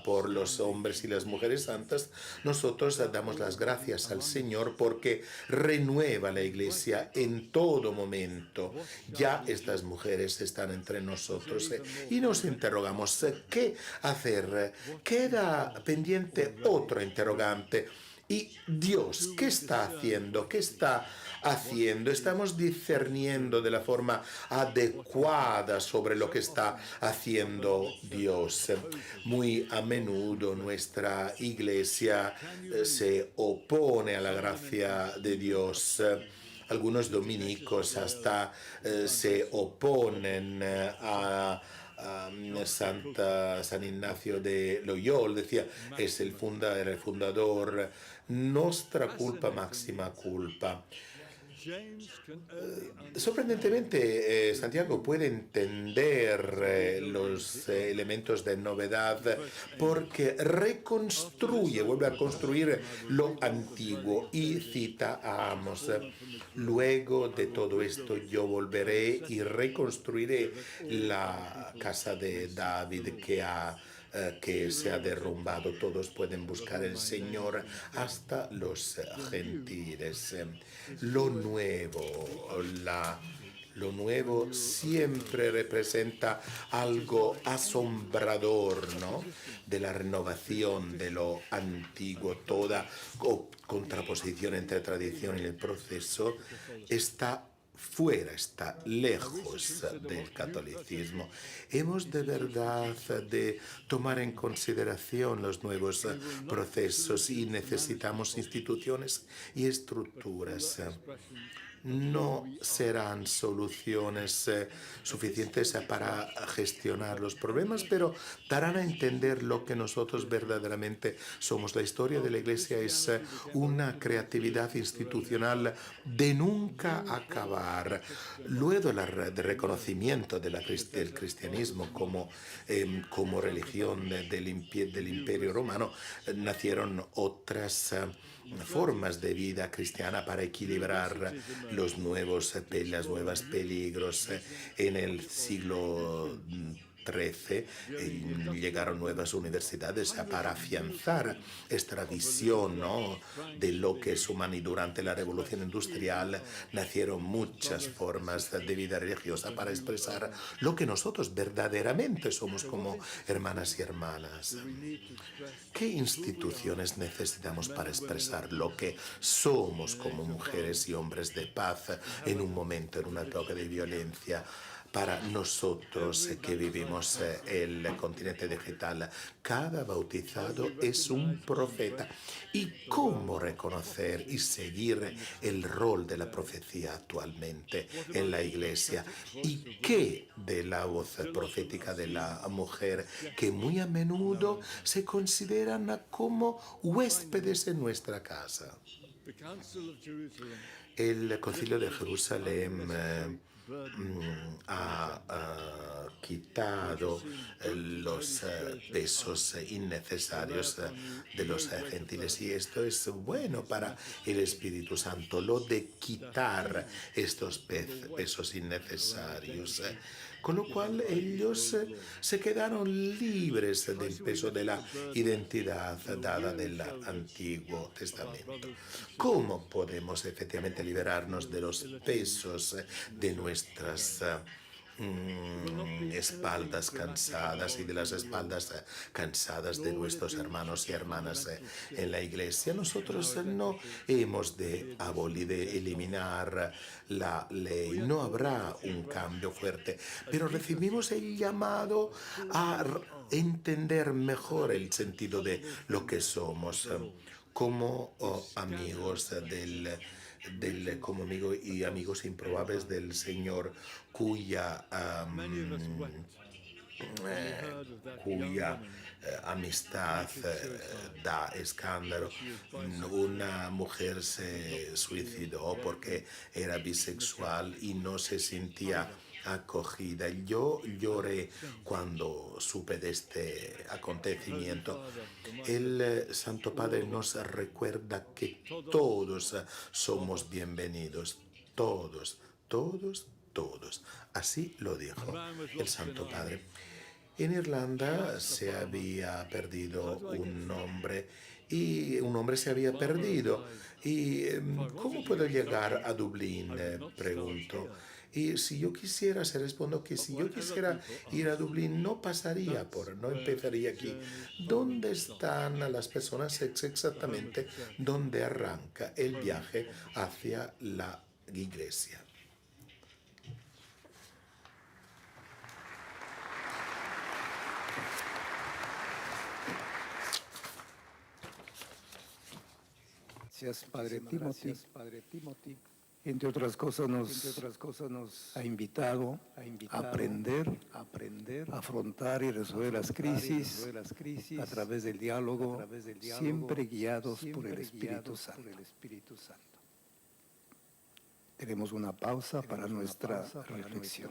por los hombres y las mujeres santas, nosotros damos las gracias al Señor porque renueva la iglesia en todo momento. Ya estas mujeres están entre nosotros y nos interrogamos qué hacer. Queda pendiente otro interrogante. ¿Y Dios qué está haciendo? ¿Qué está haciendo? Estamos discerniendo de la forma adecuada sobre lo que está haciendo Dios. Muy a menudo nuestra iglesia se opone a la gracia de Dios. Algunos dominicos hasta se oponen a San Ignacio de Loyola. Decía, es el fundador, nostra culpa máxima culpa. Sorprendentemente, Santiago puede entender los elementos de novedad porque reconstruye, vuelve a construir lo antiguo y cita a Amos. Luego de todo esto yo volveré y reconstruiré la casa de David que se ha derrumbado. Todos pueden buscar el Señor, hasta los gentiles. Lo nuevo siempre representa algo asombrador, ¿no?, de la renovación de lo antiguo. Toda contraposición entre tradición y el proceso está fuera, está lejos del catolicismo. Hemos de verdad de tomar en consideración los nuevos procesos y necesitamos instituciones y estructuras. No serán soluciones suficientes para gestionar los problemas, pero darán a entender lo que nosotros verdaderamente somos. La historia de la Iglesia es una creatividad institucional de nunca acabar. Luego del reconocimiento del cristianismo como religión del Imperio Romano, nacieron otras formas de vida cristiana para equilibrar los nuevos peligros. En el siglo XIII llegaron nuevas universidades para afianzar esta visión, ¿no?, de lo que es humano, y durante la Revolución Industrial nacieron muchas formas de vida religiosa para expresar lo que nosotros verdaderamente somos como hermanas y hermanas. ¿Qué instituciones necesitamos para expresar lo que somos como mujeres y hombres de paz en un momento, en una época de violencia? Para nosotros que vivimos el continente digital, cada bautizado es un profeta. ¿Y cómo reconocer y seguir el rol de la profecía actualmente en la Iglesia? ¿Y qué de la voz profética de la mujer, que muy a menudo se consideran como huéspedes en nuestra casa? The Council of Jerusalem El Concilio de Jerusalén ha quitado los pesos innecesarios de los gentiles, y esto es bueno para el Espíritu Santo, lo de quitar estos pesos innecesarios. Con lo cual ellos se quedaron libres del peso de la identidad dada del Antiguo Testamento. ¿Cómo podemos efectivamente liberarnos de los pesos de nuestras espaldas cansadas y de las espaldas cansadas de nuestros hermanos y hermanas en la Iglesia? Nosotros no hemos de abolir, de eliminar la ley, no habrá un cambio fuerte, pero recibimos el llamado a entender mejor el sentido de lo que somos como amigos como amigos y amigos improbables del Señor, cuya amistad da escándalo. Una mujer se suicidó porque era bisexual y no se sentía acogida. Yo lloré cuando supe de este acontecimiento. El Santo Padre nos recuerda que todos somos bienvenidos, todos, todos, todos. Así lo dijo el Santo Padre. En Irlanda se había perdido un hombre, y un hombre se había perdido. ¿Y cómo puedo llegar a Dublín? Pregunto. Y si yo quisiera, se respondió que si yo quisiera ir a Dublín, no no empezaría aquí. ¿Dónde están las personas? Es exactamente donde arranca el viaje hacia la Iglesia. Gracias, Padre Timothy. Entre otras cosas nos ha invitado a aprender, a afrontar y resolver las crisis a través del diálogo, siempre guiados por el Espíritu Santo. Tenemos una pausa para nuestra reflexión.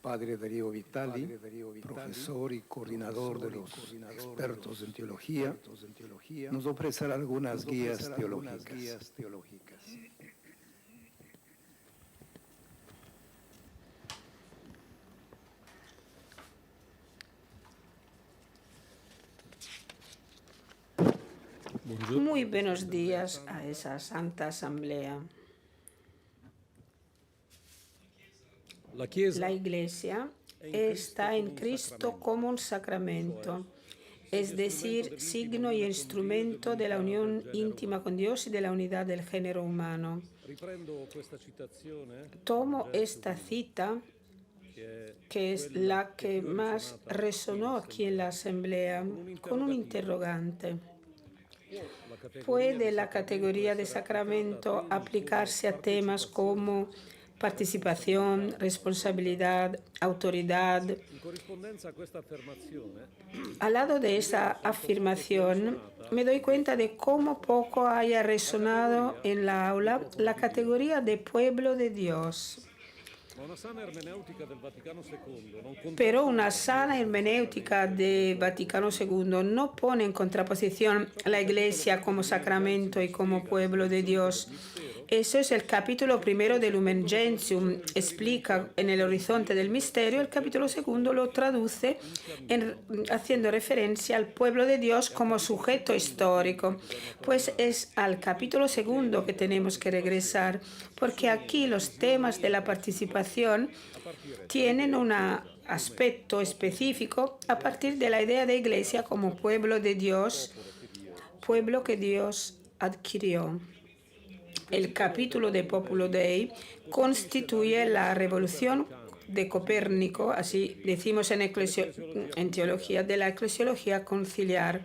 Padre Darío Vitali, profesor y coordinador de los expertos en teología, nos ofrecerá algunas guías teológicas. Muy buenos días a esa Santa Asamblea. La Iglesia está en Cristo como un sacramento, es decir, signo y instrumento de la unión íntima con Dios y de la unidad del género humano. Tomo esta cita, que es la que más resonó aquí en la Asamblea, con un interrogante. ¿Puede la categoría de sacramento aplicarse a temas como participación, responsabilidad, autoridad? Al lado de esa afirmación, me doy cuenta de cómo poco haya resonado en la aula la categoría de pueblo de Dios. Pero una sana hermenéutica de Vaticano II no pone en contraposición la Iglesia como sacramento y como pueblo de Dios. Eso es el capítulo primero de Lumen Gentium, explica en el horizonte del misterio. El capítulo segundo lo traduce haciendo referencia al pueblo de Dios como sujeto histórico. Pues es al capítulo segundo que tenemos que regresar, porque aquí los temas de la participación tienen un aspecto específico a partir de la idea de Iglesia como pueblo de Dios, pueblo que Dios adquirió. El capítulo de Populo Dei constituye la revolución de Copérnico, así decimos en teología, de la eclesiología conciliar.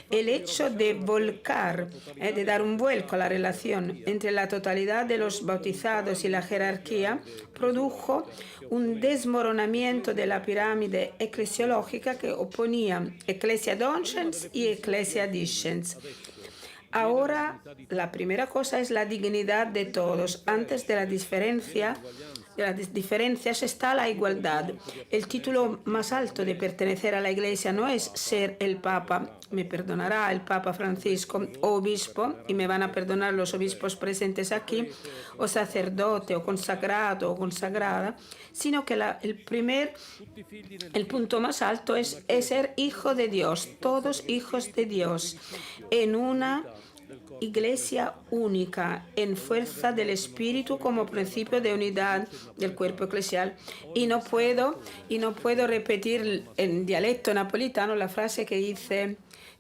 El hecho de volcar, de dar un vuelco a la relación entre la totalidad de los bautizados y la jerarquía, produjo un desmoronamiento de la pirámide eclesiológica que oponía Ecclesia Docens y Ecclesia Discens. Ahora, la primera cosa es la dignidad de todos. Antes de las diferencias está la igualdad. El título más alto de pertenecer a la Iglesia no es ser el Papa, me perdonará el Papa Francisco, o obispo, y me van a perdonar los obispos presentes aquí, o sacerdote, o consagrado, o consagrada, sino que el punto más alto es ser hijo de Dios, todos hijos de Dios, en una Iglesia única, en fuerza del Espíritu como principio de unidad del cuerpo eclesial. Y no puedo repetir en dialecto napolitano la frase que dice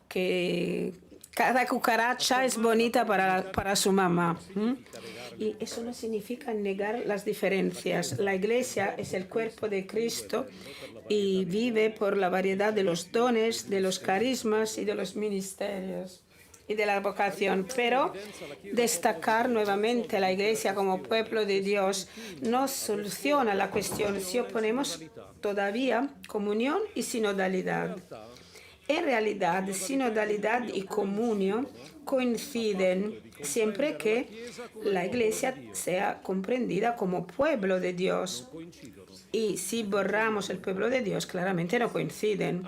que cada cucaracha es bonita para su mamá. Y eso no significa negar las diferencias. La Iglesia es el cuerpo de Cristo y vive por la variedad de los dones, de los carismas y de los ministerios y de la vocación. Pero destacar nuevamente a la Iglesia como pueblo de Dios no soluciona la cuestión si oponemos todavía comunión y sinodalidad. En realidad, sinodalidad y comunión coinciden siempre que la Iglesia sea comprendida como pueblo de Dios. Y si borramos el pueblo de Dios, claramente no coinciden.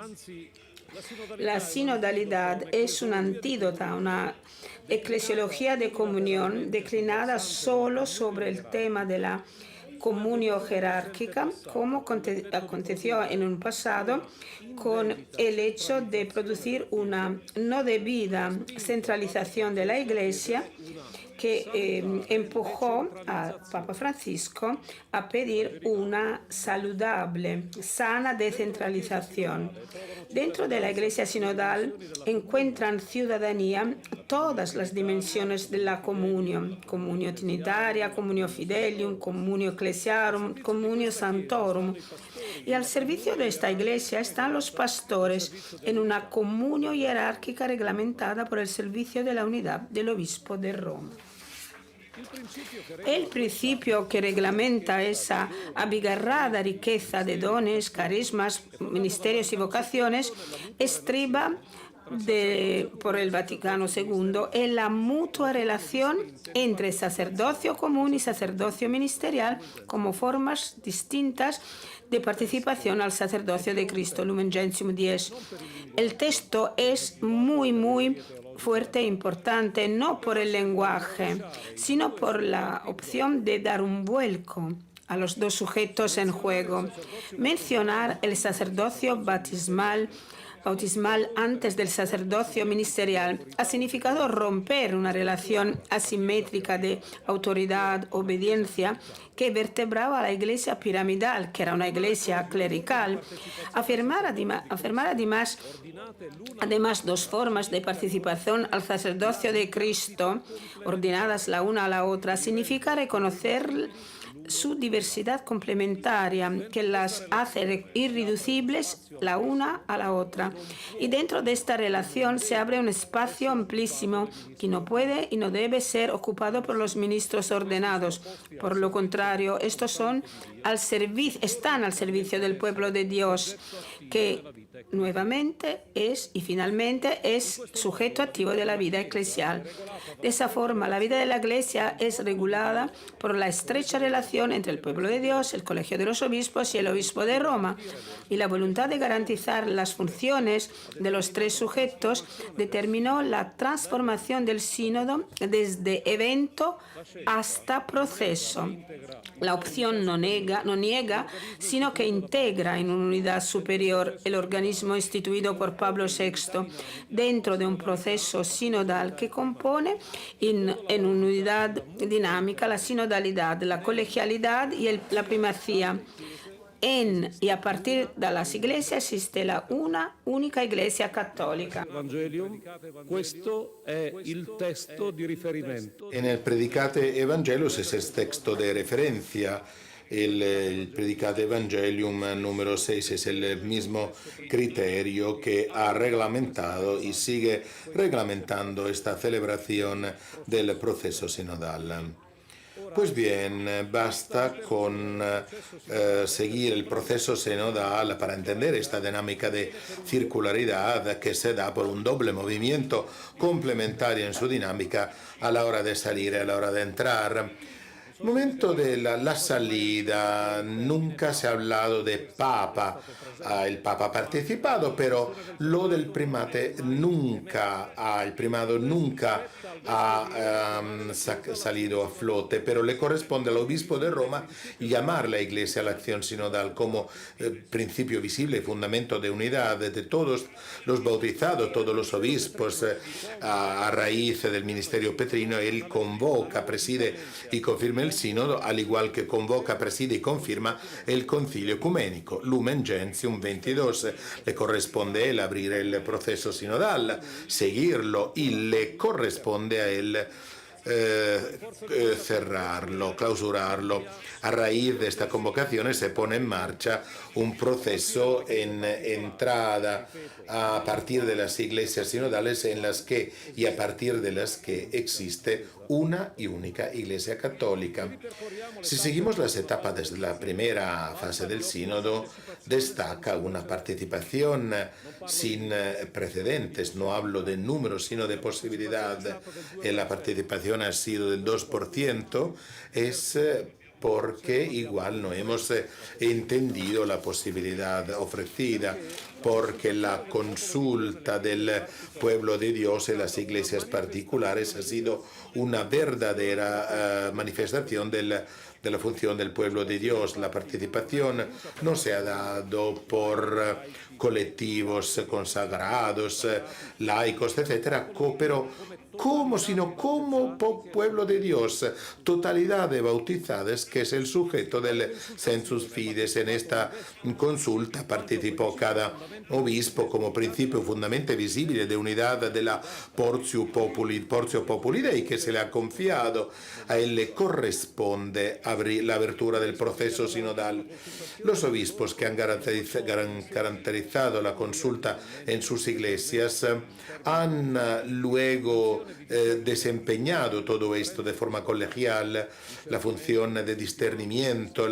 La sinodalidad es un antídoto a una eclesiología de comunión declinada solo sobre el tema de la comunión jerárquica, como aconteció en un pasado con el hecho de producir una no debida centralización de la Iglesia que empujó a Papa Francisco a pedir una saludable, sana descentralización. Dentro de la Iglesia sinodal encuentran ciudadanía todas las dimensiones de la comunión: comunio trinitaria, comunio fidelium, comunio ecclesiarum, comunio sanctorum. Y al servicio de esta Iglesia están los pastores en una comunión jerárquica reglamentada por el servicio de la unidad del obispo de Roma. El principio que reglamenta esa abigarrada riqueza de dones, carismas, ministerios y vocaciones estriba por el Vaticano II es la mutua relación entre sacerdocio común y sacerdocio ministerial como formas distintas de participación al sacerdocio de Cristo, Lumen Gentium 10. El texto es muy fuerte e importante, no por el lenguaje, sino por la opción de dar un vuelco a los dos sujetos en juego. Mencionar el sacerdocio bautismal antes del sacerdocio ministerial ha significado romper una relación asimétrica de autoridad-obediencia que vertebraba a la iglesia piramidal, que era una iglesia clerical. Afirmar además dos formas de participación al sacerdocio de Cristo, ordinadas la una a la otra, significa reconocer su diversidad complementaria que las hace irreducibles la una a la otra. Y dentro de esta relación se abre un espacio amplísimo que no puede y no debe ser ocupado por los ministros ordenados. Por lo contrario, estos están al servicio del pueblo de Dios, que nuevamente es y finalmente es sujeto activo de la vida eclesial. De esa forma, la vida de la Iglesia es regulada por la estrecha relación entre el pueblo de Dios, el Colegio de los Obispos y el Obispo de Roma, y la voluntad de garantizar las funciones de los tres sujetos determinó la transformación del sínodo desde evento hasta proceso. La opción no niega, sino que integra en una unidad superior el organismo instituido por Pablo VI dentro de un proceso sinodal que compone en una unidad dinámica la sinodalidad, la colegialidad y la primacía. Y a partir de las iglesias esiste una unica iglesia cattolica. Evangelium, questo è il testo di riferimento. En el Predicate Evangelus es el texto de referencia. El Predicate Evangelium número 6 es el mismo criterio que ha reglamentado y sigue reglamentando esta celebración del proceso sinodal. Pues bien, basta con seguir el proceso sinodal para entender esta dinámica de circularidad que se da por un doble movimiento complementario en su dinámica a la hora de salir y a la hora de entrar. Momento de la salida, nunca se ha hablado de Papa. El Papa ha participado, pero lo del primate nunca, el primado nunca ha salido a flote, pero le corresponde al obispo de Roma llamar a la Iglesia a la acción sinodal como principio visible y fundamento de unidad de todos los bautizados, todos los obispos. A raíz del ministerio petrino, él convoca, preside y confirma el sínodo, al igual que convoca, preside y confirma el concilio ecuménico. Lumen Gentium 22. Le corresponde a él abrir el proceso sinodal, seguirlo, y le corresponde a él cerrarlo, clausurarlo. A raíz de esta convocación se pone en marcha un proceso en entrada a partir de las iglesias sinodales en las que y a partir de las que existe una y única Iglesia Católica. Si seguimos las etapas desde la primera fase del sínodo, destaca una participación sin precedentes. No hablo de números, sino de posibilidad. La participación ha sido del 2%, es porque igual no hemos entendido la posibilidad ofrecida, porque la consulta del pueblo de Dios en las iglesias particulares ha sido una verdadera manifestación de la función del pueblo de Dios. La participación no se ha dado por colectivos consagrados, laicos, etcétera, pero ¿cómo? Sino como pueblo de Dios, totalidad de bautizados, que es el sujeto del sensus fides. En esta consulta participó cada obispo como principio fundamental visible de unidad de la Portio Populi Dei, que se le ha confiado. A él le corresponde la abertura del proceso sinodal. Los obispos que han caracterizado la consulta en sus iglesias han luego desempeñado todo esto de forma colegial, la función de discernimiento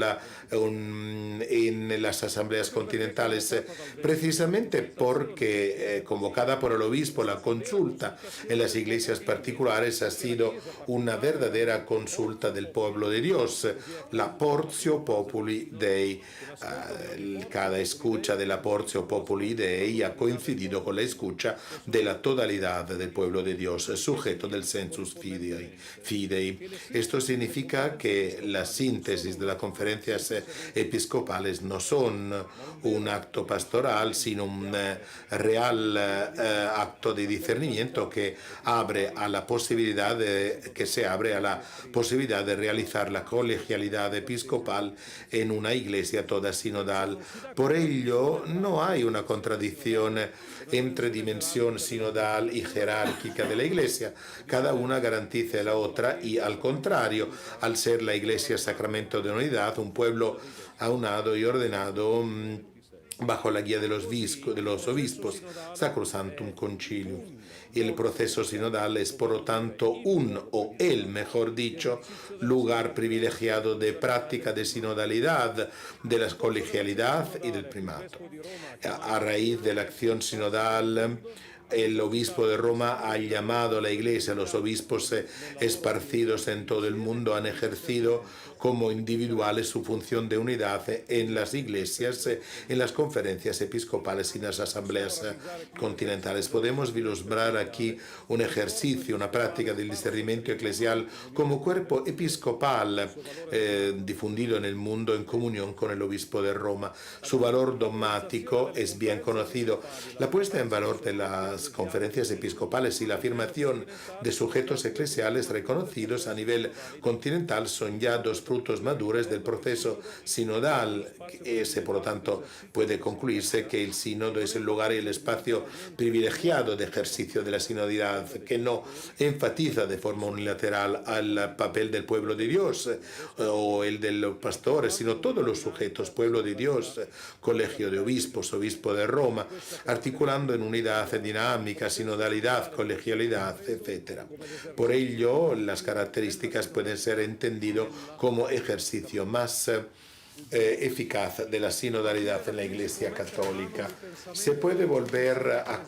en las asambleas continentales, precisamente porque convocada por el obispo la consulta en las iglesias particulares ha sido una verdadera consulta del pueblo de Dios, la Portio Populi Dei. Cada escucha de la Portio Populi Dei ha coincidido con la escucha de la totalidad del pueblo de Dios, sujeto del sensus fidei. Esto significa que la síntesis de las conferencias episcopales no son un acto pastoral, sino un real acto de discernimiento que abre a la posibilidad de realizar la colegialidad episcopal en una iglesia toda sinodal. Por ello, no hay una contradicción entre dimensión sinodal y jerárquica de la iglesia. Cada una garantiza a la otra y, al contrario, al ser la iglesia sacramento de unidad, un pueblo aunado y ordenado bajo la guía de los obispos, Sacrosanctum Concilium. Y el proceso sinodal es, por lo tanto, mejor dicho, lugar privilegiado de práctica de sinodalidad, de la colegialidad y del primato. A raíz de la acción sinodal, el obispo de Roma ha llamado a la iglesia, los obispos esparcidos en todo el mundo han ejercido como individuales su función de unidad en las iglesias, en las conferencias episcopales y en las asambleas continentales. Podemos vislumbrar aquí un ejercicio, una práctica del discernimiento eclesial como cuerpo episcopal difundido en el mundo en comunión con el obispo de Roma. Su valor dogmático es bien conocido. La puesta en valor de las conferencias episcopales y la afirmación de sujetos eclesiales reconocidos a nivel continental son ya dos frutos maduros del proceso sinodal. Por lo tanto, puede concluirse que el sínodo es el lugar y el espacio privilegiado de ejercicio de la sinodalidad, que no enfatiza de forma unilateral al papel del pueblo de Dios o el de los pastores, sino todos los sujetos, pueblo de Dios, colegio de obispos, obispo de Roma, articulando en unidad dinámica, sinodalidad, colegialidad, etc. Por ello, las características pueden ser entendidas como ejercicio más eficaz de la sinodalidad en la Iglesia Católica. Se puede volver a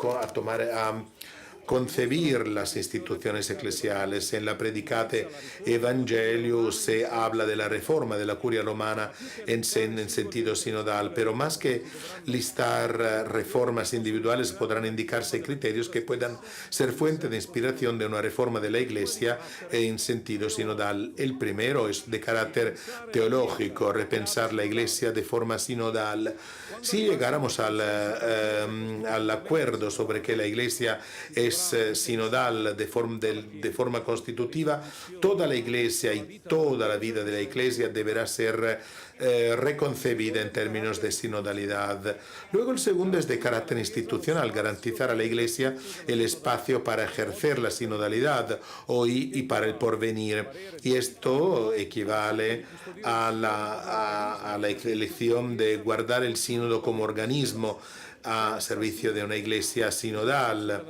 concebir las instituciones eclesiales. En la Predicate Evangelio se habla de la reforma de la curia romana en sentido sinodal, pero más que listar reformas individuales podrán indicarse criterios que puedan ser fuente de inspiración de una reforma de la Iglesia en sentido sinodal. El primero es de carácter teológico, repensar la Iglesia de forma sinodal. Si llegáramos al acuerdo sobre que la Iglesia es sinodal de forma constitutiva, toda la Iglesia y toda la vida de la Iglesia deberá ser reconcebida en términos de sinodalidad. Luego el segundo es de carácter institucional, garantizar a la Iglesia el espacio para ejercer la sinodalidad hoy y para el porvenir. Y esto equivale a la elección de guardar el sínodo como organismo a servicio de una iglesia sinodal.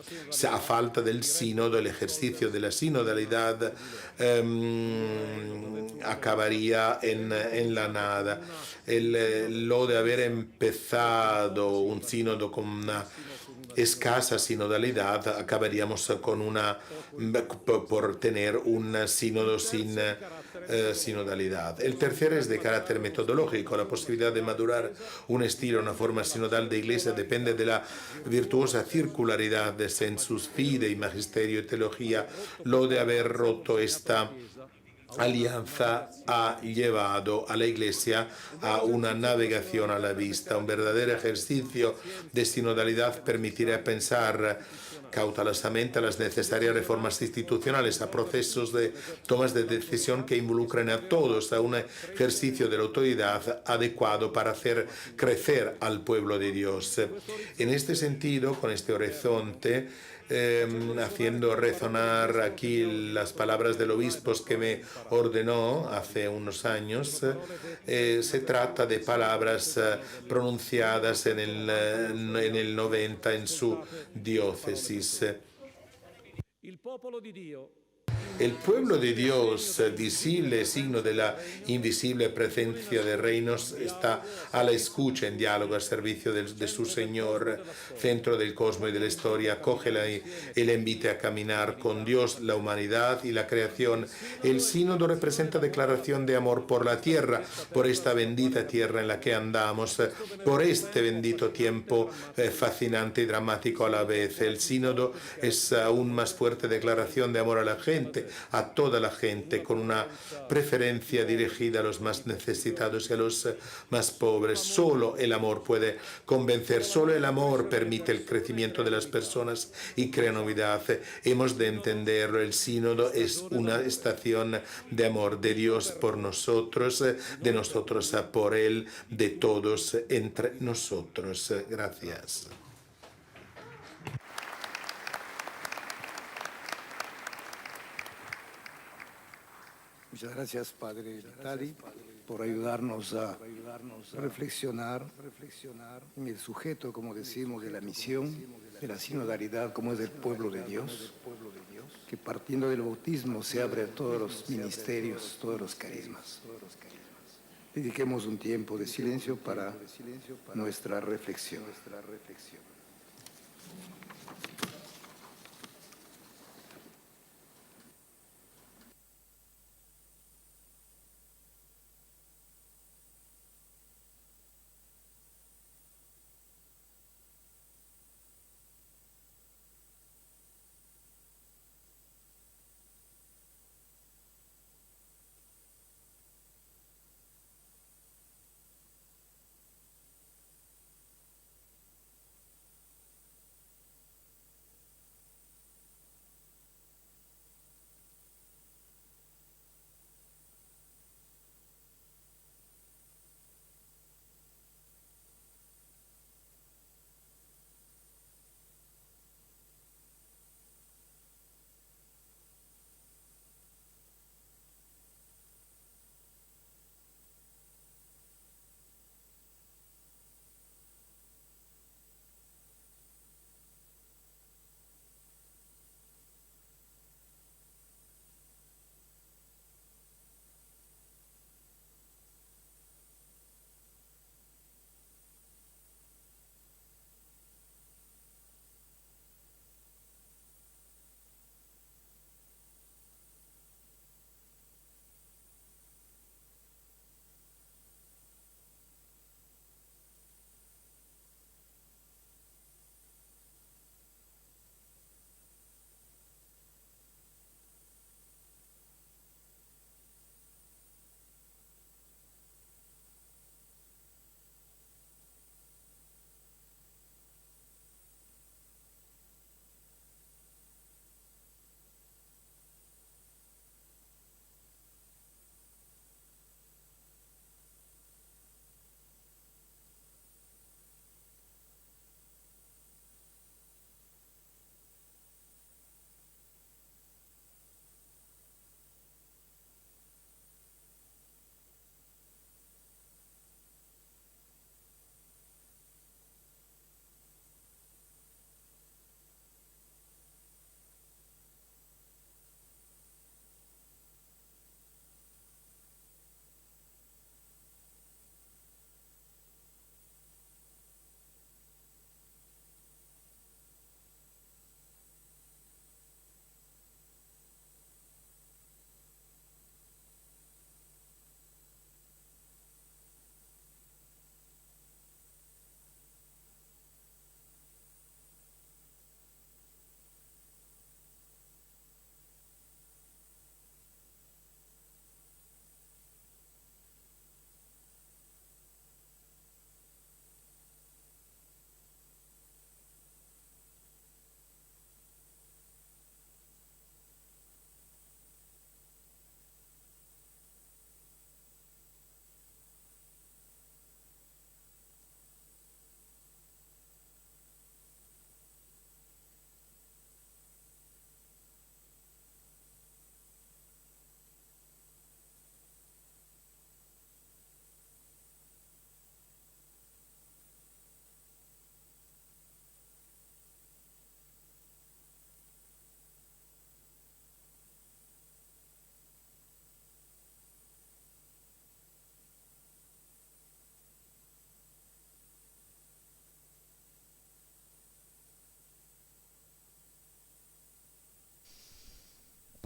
A falta del sínodo, el ejercicio de la sinodalidad acabaría en la nada. Lo de haber empezado un sínodo con una escasa sinodalidad, acabaríamos por tener un sínodo sin sinodalidad. El tercero es de carácter metodológico. La posibilidad de madurar un estilo, una forma sinodal de iglesia depende de la virtuosa circularidad de sensus fidei, magisterio y teología. Lo de haber roto esta alianza ha llevado a la Iglesia a una navegación a la vista. Un verdadero ejercicio de sinodalidad permitirá pensar cautelosamente las necesarias reformas institucionales, a procesos de tomas de decisión que involucren a todos, a un ejercicio de la autoridad adecuado para hacer crecer al pueblo de Dios. En este sentido, con este horizonte, haciendo resonar aquí las palabras del obispo que me ordenó hace unos años. Se trata de palabras pronunciadas en el 90 en su diócesis. El pueblo de Dios, visible signo de la invisible presencia de reinos, está a la escucha, en diálogo, al servicio de su Señor, centro del cosmos y de la historia. Acógela y la invite a caminar con Dios, la humanidad y la creación. El sínodo representa declaración de amor por la tierra, por esta bendita tierra en la que andamos, por este bendito tiempo fascinante y dramático a la vez. El sínodo es aún más fuerte declaración de amor a la gente, a toda la gente, con una preferencia dirigida a los más necesitados y a los más pobres. Solo el amor puede convencer, solo el amor permite el crecimiento de las personas y crea novedad. Hemos de entenderlo, el sínodo es una estación de amor de Dios por nosotros, de nosotros por Él, de todos entre nosotros. Gracias. Muchas gracias, Padre Vitali, por ayudarnos a reflexionar en el sujeto, como decimos, de la misión, de la sinodalidad, como es el pueblo de Dios, que partiendo del bautismo se abre a todos los ministerios, todos los carismas. Dediquemos un tiempo de silencio para nuestra reflexión.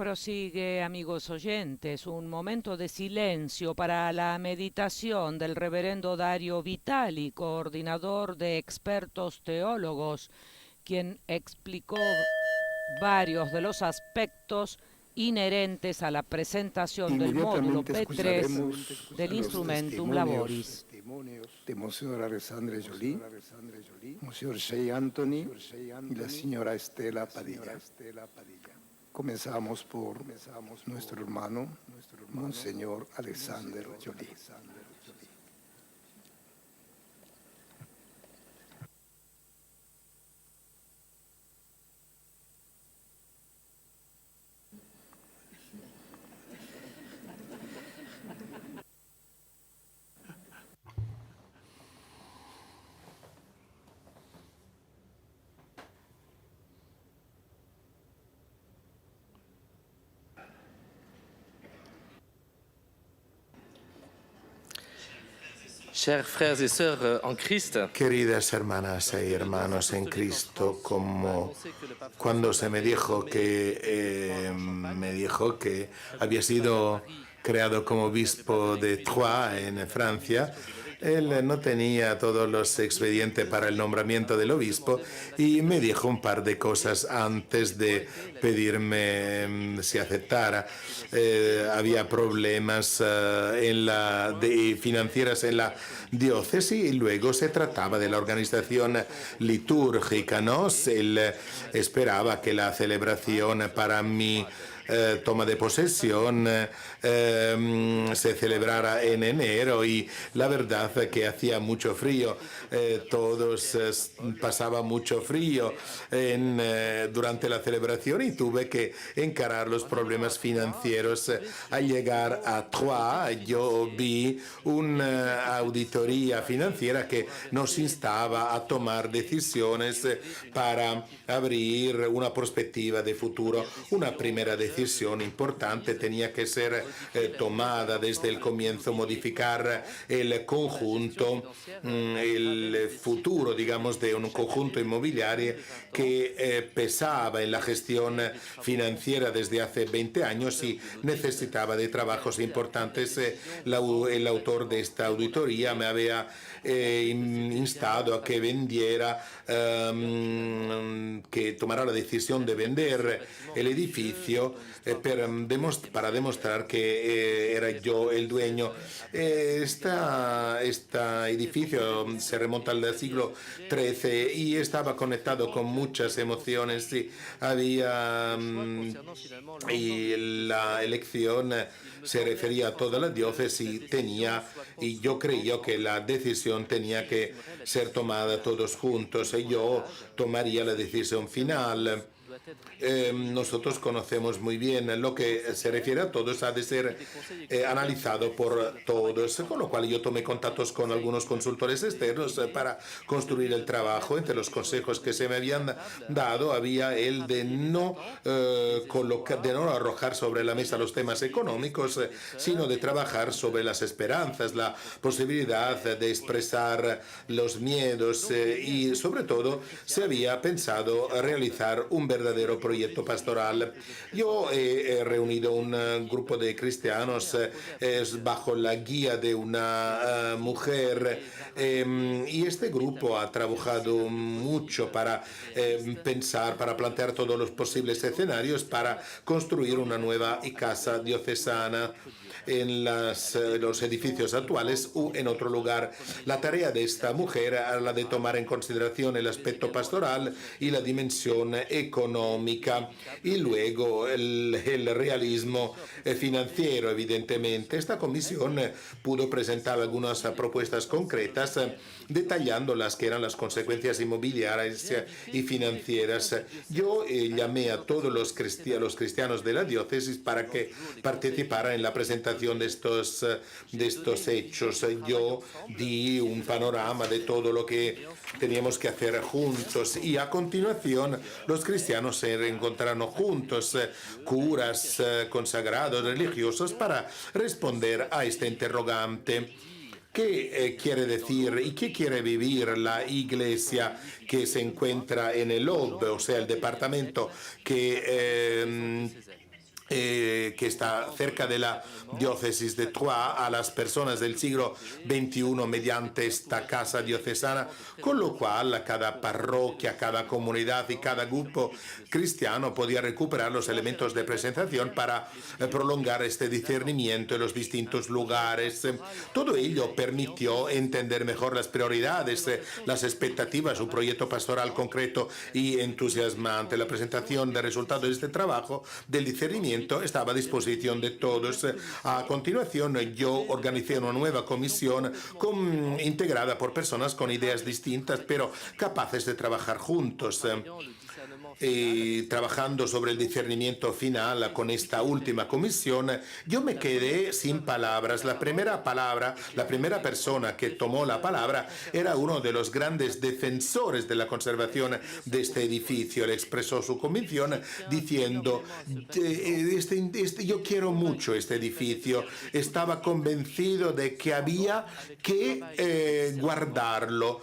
prosigue, amigos oyentes, un momento de silencio para la meditación del reverendo Dario Vitali, coordinador de expertos teólogos, quien explicó varios de los aspectos inherentes a la presentación del módulo P3 del Instrumentum Laboris. De Monseñor Alessandro Joly, Monseñor Shea Anthony y la señora Estela Padilla. Comenzamos por nuestro hermano, Monseñor Alessandro Joly. Chers frères et sœurs en Christ, Queridas hermanas y hermanos en Cristo, como cuando se me dijo que había sido creado como obispo de Troyes en Francia, él no tenía todos los expedientes para el nombramiento del obispo y me dijo un par de cosas antes de pedirme si aceptara. Había problemas financieros en la diócesis y luego se trataba de la organización litúrgica, ¿no? Él esperaba que la celebración para mi toma de posesión se celebrara en enero y la verdad que hacía mucho frío, pasaba mucho frío durante la celebración y tuve que encarar los problemas financieros. Al llegar a Troyes yo vi una auditoría financiera que nos instaba a tomar decisiones para abrir una perspectiva de futuro. Una primera decisión importante tenía que ser tomada desde el comienzo, modificar el conjunto, el futuro, digamos, de un conjunto inmobiliario que pesaba en la gestión financiera desde hace 20 años y necesitaba de trabajos importantes. El autor de esta auditoría me había instado a que vendiera, que tomara la decisión de vender el edificio para demostrar que era yo el dueño. Este edificio se remonta al siglo XIII y estaba conectado con muchas emociones. Y la elección se refería a toda la diócesis y yo creía que la decisión tenía que ser tomada todos juntos y yo tomaría la decisión final. Nosotros conocemos muy bien lo que se refiere a todos, ha de ser analizado por todos, con lo cual yo tomé contactos con algunos consultores externos para construir el trabajo. Entre los consejos que se me habían dado había el de no arrojar sobre la mesa los temas económicos, sino de trabajar sobre las esperanzas, la posibilidad de expresar los miedos y sobre todo se había pensado realizar un verdadero proyecto pastoral. Yo he reunido un grupo de cristianos bajo la guía de una mujer y este grupo ha trabajado mucho para pensar, para plantear todos los posibles escenarios para construir una nueva casa diocesana en los edificios actuales u en otro lugar. La tarea de esta mujer era la de tomar en consideración el aspecto pastoral y la dimensión económica y luego el realismo financiero, evidentemente. Esta comisión pudo presentar algunas propuestas concretas detallando las que eran las consecuencias inmobiliarias y financieras. Yo llamé a todos los cristianos de la diócesis para que participaran en la presentación de estos hechos. Yo di un panorama de todo lo que teníamos que hacer juntos y a continuación los cristianos se reencontraron juntos, curas, consagrados, religiosos, para responder a este interrogante. ¿Qué quiere decir y qué quiere vivir la iglesia que se encuentra en el OB, o sea, el departamento que que está cerca de la diócesis de Troyes, a las personas del siglo XXI mediante esta casa diocesana, con lo cual cada parroquia, cada comunidad y cada grupo cristiano podía recuperar los elementos de presentación para prolongar este discernimiento en los distintos lugares. Todo ello permitió entender mejor las prioridades, las expectativas, un proyecto pastoral concreto y entusiasmante. La presentación de resultados de este trabajo del discernimiento estaba a disposición de todos. A continuación, yo organicé una nueva comisión integrada por personas con ideas distintas, pero capaces de trabajar juntos. Y trabajando sobre el discernimiento final con esta última comisión, yo me quedé sin palabras. La primera persona que tomó la palabra era uno de los grandes defensores de la conservación de este edificio. Él expresó su convicción diciendo, yo quiero mucho este edificio. Estaba convencido de que había que guardarlo.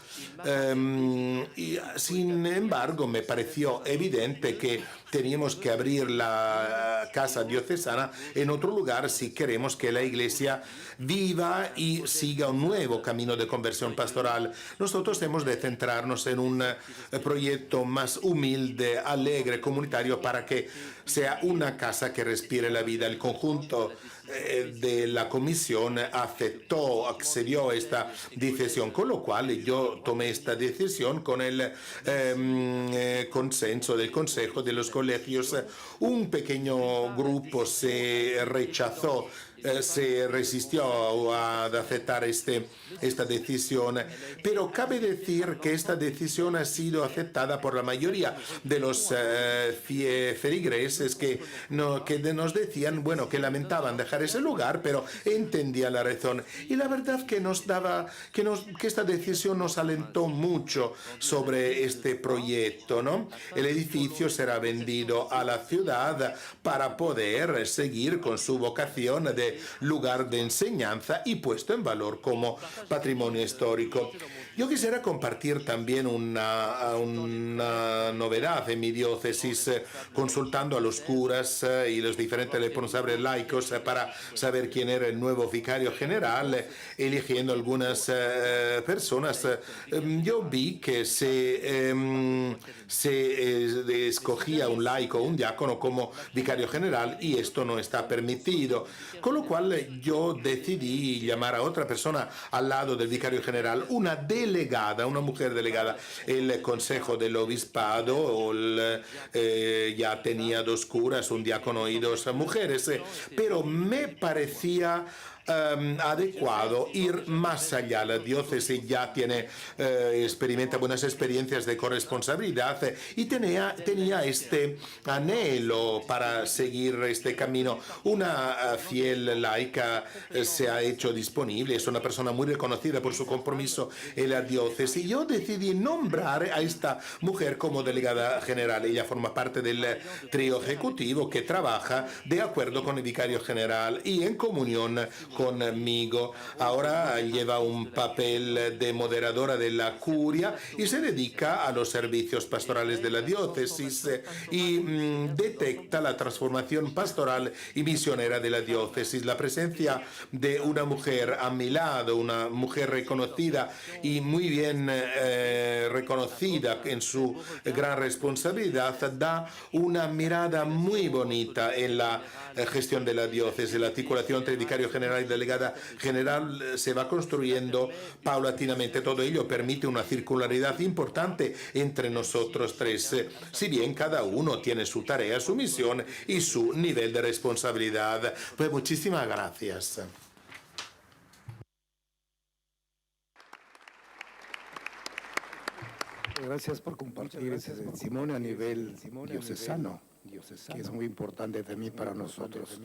Y, sin embargo, me pareció evidente que teníamos que abrir la casa diocesana en otro lugar si queremos que la Iglesia viva y siga un nuevo camino de conversión pastoral. Nosotros hemos de centrarnos en un proyecto más humilde, alegre, comunitario, para que sea una casa que respire la vida. El conjunto de la comisión accedió a esta decisión, con lo cual yo tomé esta decisión con el consenso del Consejo de los Colegios. Un pequeño grupo se resistió a aceptar esta decisión, pero cabe decir que esta decisión ha sido aceptada por la mayoría de los feligreses que nos decían, bueno, que lamentaban dejar ese lugar, pero entendía la razón. Y la verdad que que esta decisión nos alentó mucho sobre este proyecto, ¿no? El edificio será vendido a la ciudad para poder seguir con su vocación de lugar de enseñanza y puesto en valor como patrimonio histórico. Yo quisiera compartir también una novedad en mi diócesis, consultando a los curas y los diferentes responsables laicos para saber quién era el nuevo vicario general, eligiendo algunas personas. Yo vi que se escogía un laico, un diácono como vicario general, y esto no está permitido. Con lo cual yo decidí llamar a otra persona al lado del vicario general, una mujer delegada. El Consejo del Obispado ya tenía 2 curas, un diácono y 2 mujeres, pero me parecía adecuado ir más allá. La diócesis ya experimenta buenas experiencias de corresponsabilidad y tenía este anhelo para seguir este camino. Una fiel laica se ha hecho disponible, es una persona muy reconocida por su compromiso en la diócesis. Yo decidí nombrar a esta mujer como delegada general. Ella forma parte del trío ejecutivo que trabaja de acuerdo con el vicario general y en comunión conmigo. Ahora lleva un papel de moderadora de la curia y se dedica a los servicios pastorales de la diócesis y detecta la transformación pastoral y misionera de la diócesis. La presencia de una mujer a mi lado, una mujer reconocida y muy bien reconocida en su gran responsabilidad, da una mirada muy bonita en la gestión de la diócesis. La articulación entre vicario general y delegada general se va construyendo paulatinamente. Todo ello permite una circularidad importante entre nosotros 3, si bien cada uno tiene su tarea, su misión y su nivel de responsabilidad. Pues muchísimas gracias. Gracias por compartir ese testimonio a nivel diocesano, que es muy importante también para nosotros.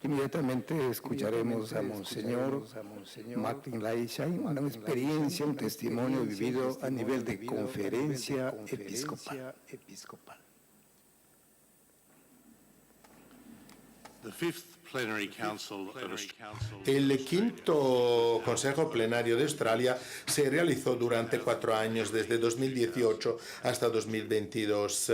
Inmediatamente escucharemos a Monseñor Martin Leisheim, una experiencia, un testimonio vivido a nivel de conferencia episcopal. El quinto Consejo Plenario de Australia se realizó durante 4 años, desde 2018 hasta 2022.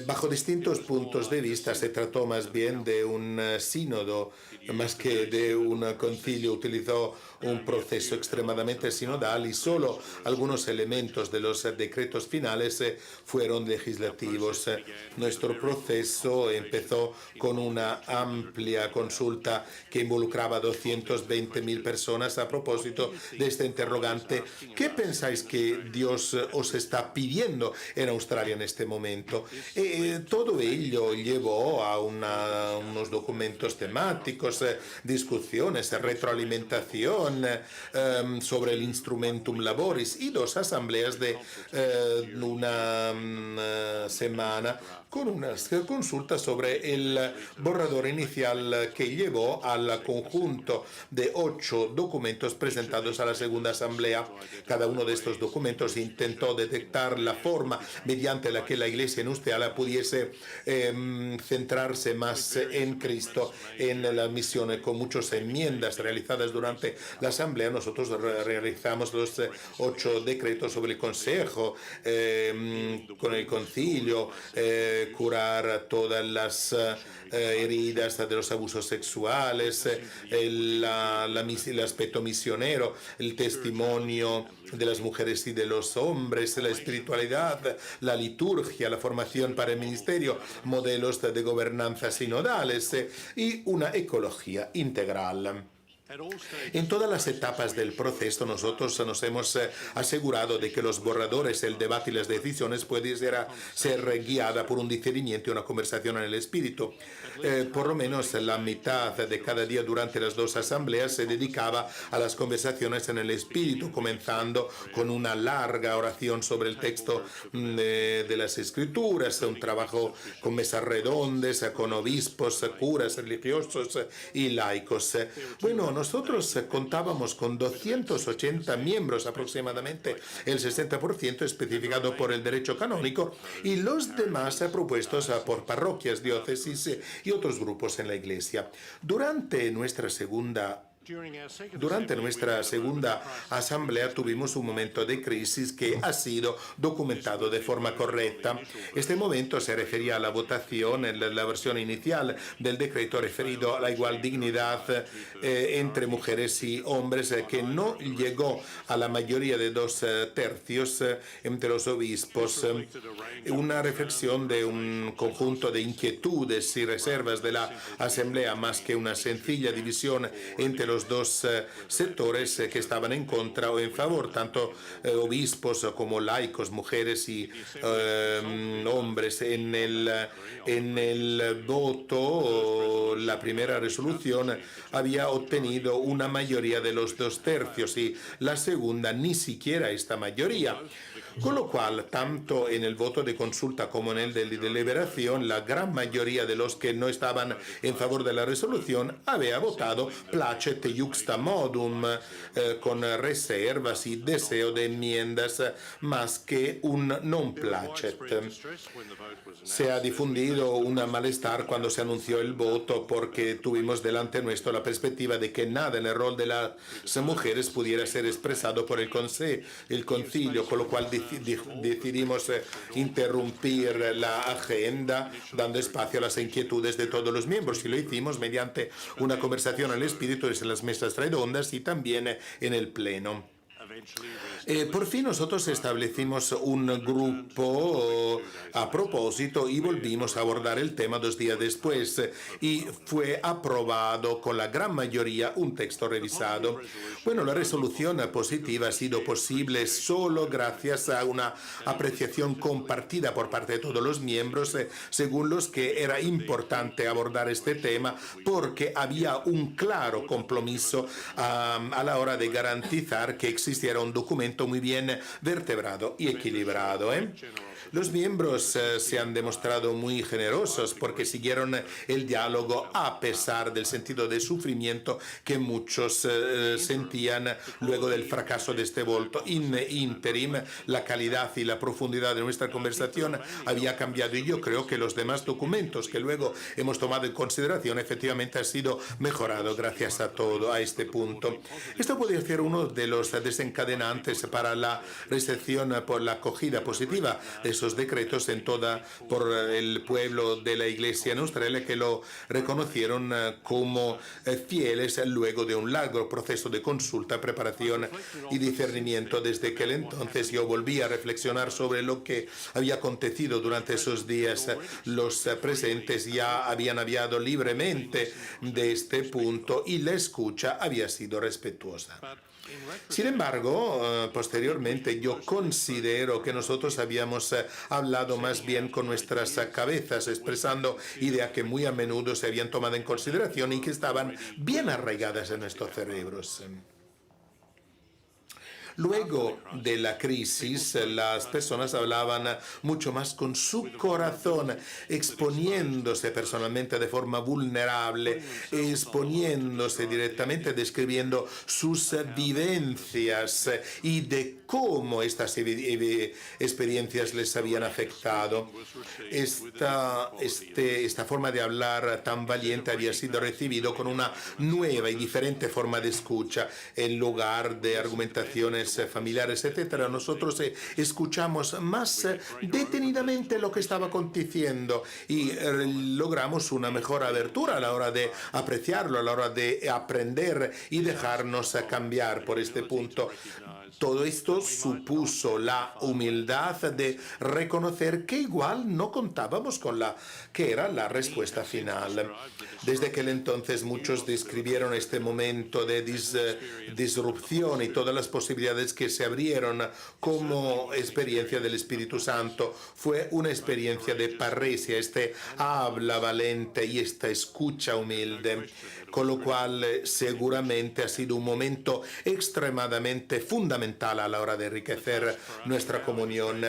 Bajo distintos puntos de vista se trató más bien de un sínodo más que de un concilio. Utilizó un proceso extremadamente sinodal y solo algunos elementos de los decretos finales fueron legislativos. Nuestro proceso empezó con una amplia consulta que involucraba a 220.000 personas a propósito de este interrogante. ¿Qué pensáis que Dios os está pidiendo en Australia en este momento? Todo ello llevó a unos documentos temáticos, discusiones, retroalimentación sobre el instrumentum laboris y 2 asambleas de una semana con unas consultas sobre el borrador inicial que llevó al conjunto de 8 documentos presentados a la segunda asamblea. Cada uno de estos documentos intentó detectar la forma mediante la que la Iglesia en Australia pudiese centrarse más en Cristo, en la misión. Con muchas enmiendas realizadas durante la asamblea, nosotros realizamos los 8 decretos sobre el consejo, con el concilio, curar todas las heridas de los abusos sexuales, el aspecto misionero, el testimonio de las mujeres y de los hombres, la espiritualidad, la liturgia, la formación para el ministerio, modelos de gobernanza sinodales y una ecología integral. En todas las etapas del proceso nosotros nos hemos asegurado de que los borradores, el debate y las decisiones pueden ser guiada por un discernimiento y una conversación en el espíritu. Por lo menos la mitad de cada día durante las 2 asambleas se dedicaba a las conversaciones en el espíritu, comenzando con una larga oración sobre el texto de las escrituras, un trabajo con mesas redondas, con obispos, curas religiosos y laicos. Bueno, nosotros contábamos con 280 miembros, aproximadamente el 60% especificado por el derecho canónico y los demás propuestos por parroquias, diócesis y otros grupos en la Iglesia. Durante nuestra segunda asamblea tuvimos un momento de crisis que ha sido documentado de forma correcta. Este momento se refería a la votación en la versión inicial del decreto referido a la igual dignidad entre mujeres y hombres, que no llegó a la mayoría de 2 tercios entre los obispos. Una reflexión de un conjunto de inquietudes y reservas de la asamblea, más que una sencilla división entre los 2 sectores que estaban en contra o en favor, tanto obispos como laicos, mujeres y hombres. En el voto, la primera resolución había obtenido una mayoría de los 2 tercios y la segunda ni siquiera esta mayoría. Con lo cual, tanto en el voto de consulta como en el de deliberación, la gran mayoría de los que no estaban en favor de la resolución había votado placet iuxta modum, con reservas y deseo de enmiendas, más que un non placet. Se ha difundido un malestar cuando se anunció el voto, porque tuvimos delante nuestro la perspectiva de que nada en el rol de las mujeres pudiera ser expresado por el concilio, con lo cual decidimos interrumpir la agenda dando espacio a las inquietudes de todos los miembros, y lo hicimos mediante una conversación al espíritu en las mesas redondas y también en el pleno. Por fin nosotros establecimos un grupo a propósito y volvimos a abordar el tema 2 días después, y fue aprobado con la gran mayoría un texto revisado. Bueno, la resolución positiva ha sido posible solo gracias a una apreciación compartida por parte de todos los miembros, según los que era importante abordar este tema, porque había un claro compromiso a la hora de garantizar que existiera un documento muy bien vertebrado y equilibrado. Los miembros se han demostrado muy generosos porque siguieron el diálogo a pesar del sentido de sufrimiento que muchos sentían luego del fracaso de este voto. In interim, la calidad y la profundidad de nuestra conversación había cambiado, y yo creo que los demás documentos que luego hemos tomado en consideración efectivamente han sido mejorados gracias a todo, a este punto. Esto podría ser uno de los desencadenantes para la recepción por la acogida positiva de esos decretos por el pueblo de la Iglesia en Australia, que lo reconocieron como fieles luego de un largo proceso de consulta, preparación y discernimiento. Desde aquel entonces yo volví a reflexionar sobre lo que había acontecido durante esos días. Los presentes ya habían hablado libremente de este punto y la escucha había sido respetuosa. Sin embargo, posteriormente yo considero que nosotros habíamos hablado más bien con nuestras cabezas, expresando ideas que muy a menudo se habían tomado en consideración y que estaban bien arraigadas en nuestros cerebros. Luego de la crisis, las personas hablaban mucho más con su corazón, exponiéndose personalmente de forma vulnerable, exponiéndose directamente, describiendo sus vivencias y de cómo estas experiencias les habían afectado. Esta forma de hablar tan valiente había sido recibido con una nueva y diferente forma de escucha. En lugar de argumentaciones familiares, etcétera, nosotros escuchamos más detenidamente lo que estaba aconteciendo y logramos una mejor abertura a la hora de apreciarlo, a la hora de aprender y dejarnos cambiar por este punto. Todo esto supuso la humildad de reconocer que igual no contábamos con que era la respuesta final. Desde aquel entonces muchos describieron este momento de disrupción y todas las posibilidades que se abrieron como experiencia del Espíritu Santo. Fue una experiencia de parresia, este habla valente y esta escucha humilde, con lo cual seguramente ha sido un momento extremadamente fundamental a la hora de enriquecer nuestra comunión.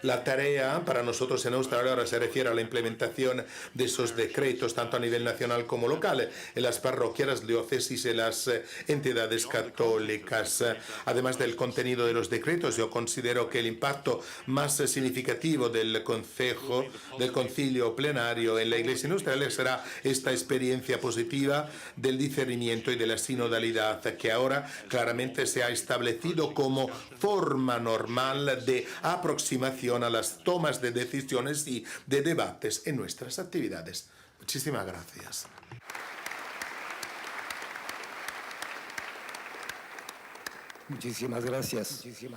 La tarea para nosotros en Australia ahora se refiere a la implementación de esos decretos, tanto a nivel nacional como local, en las parroquias, las diócesis y las entidades católicas. Además del contenido de los decretos, yo considero que el impacto más significativo del concilio plenario en la Iglesia en Australia será esta experiencia positiva del discernimiento y de la sinodalidad, que ahora claramente se ha establecido como forma normal de aproximación a las tomas de decisiones y de debates en nuestras actividades. Muchísimas gracias. Muchísimas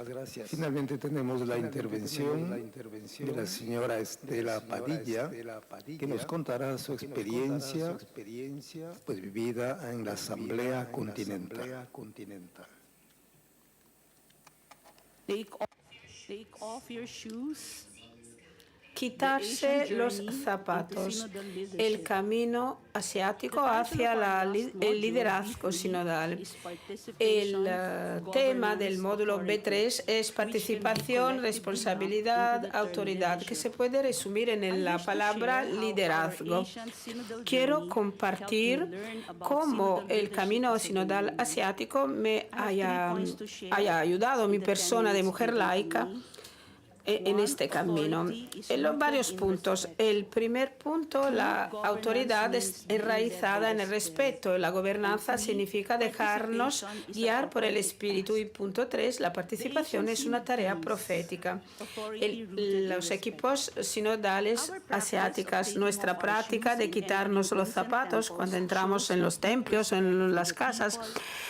gracias. Finalmente tenemos la intervención de la señora Estela Padilla, que nos contará su experiencia pues, vivida en la Asamblea Continental. Take off your shoes. Quitarse los zapatos. El camino asiático hacia el liderazgo sinodal. El tema del módulo B3 es participación, responsabilidad, autoridad, que se puede resumir en la palabra liderazgo. Quiero compartir cómo el camino sinodal asiático me haya ayudado a mi persona de mujer laica en este camino. En los varios puntos. El primer punto, la autoridad es enraizada en el respeto. La gobernanza significa dejarnos guiar por el Espíritu. Y punto 3, la participación es una tarea profética. Los equipos sinodales asiáticas, nuestra práctica de quitarnos los zapatos cuando entramos en los templos, en las casas,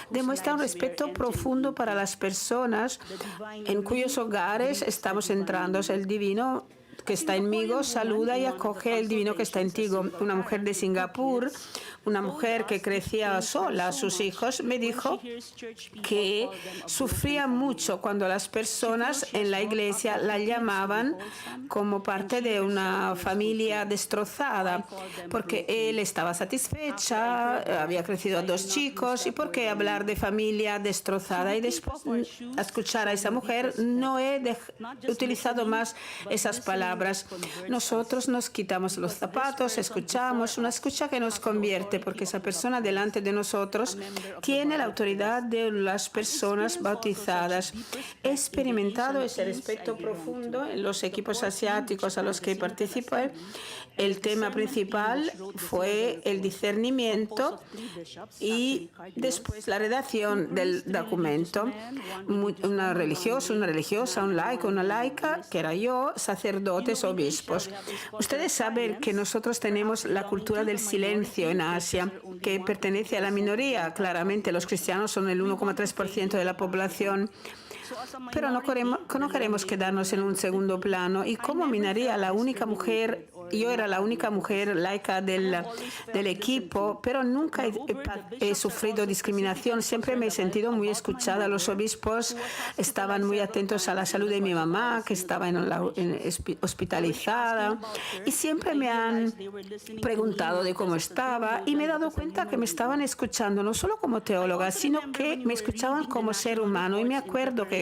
demuestra un respeto profundo para las personas en cuyos hogares estamos entrando. El divino que está en mí saluda y acoge el divino que está en ti. Una mujer de Singapur, una mujer que crecía sola, sus hijos, me dijo que sufría mucho cuando las personas en la iglesia la llamaban como parte de una familia destrozada, porque él estaba satisfecha, había crecido 2 chicos, y por qué hablar de familia destrozada. Y después de escuchar a esa mujer, no he utilizado más esas palabras. palabras. Nosotros nos quitamos los zapatos, escuchamos, una escucha que nos convierte, porque esa persona delante de nosotros tiene la autoridad de las personas bautizadas. He experimentado ese respeto profundo en los equipos asiáticos a los que participé. El tema principal fue el discernimiento y después la redacción del documento. Una religiosa, un laico, una laica, que era yo, sacerdotes, obispos. Ustedes saben que nosotros tenemos la cultura del silencio en Asia, que pertenece a la minoría. Claramente los cristianos son el 1,3% de la población. Pero no queremos quedarnos en un segundo plano. Y como minoría, la única mujer, yo era la única mujer laica del equipo, pero nunca he sufrido discriminación. Siempre me he sentido muy escuchada. Los obispos estaban muy atentos a la salud de mi mamá, que estaba hospitalizada, y siempre me han preguntado de cómo estaba, y me he dado cuenta que me estaban escuchando no solo como teóloga, sino que me escuchaban como ser humano. Y me acuerdo que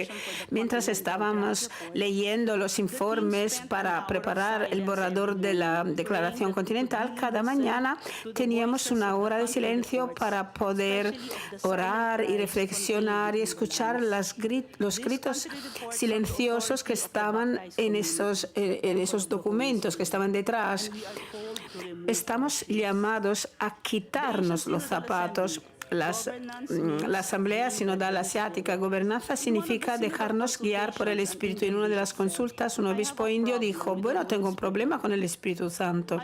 mientras estábamos leyendo los informes para preparar el borrador de la Declaración Continental, cada mañana teníamos una hora de silencio para poder orar y reflexionar y escuchar los gritos silenciosos que estaban en esos documentos que estaban detrás. Estamos llamados a quitarnos los zapatos. La Asamblea Sinodal Asiática Gobernanza significa dejarnos guiar por el Espíritu. En una de las consultas, un obispo indio dijo: bueno, tengo un problema con el Espíritu Santo.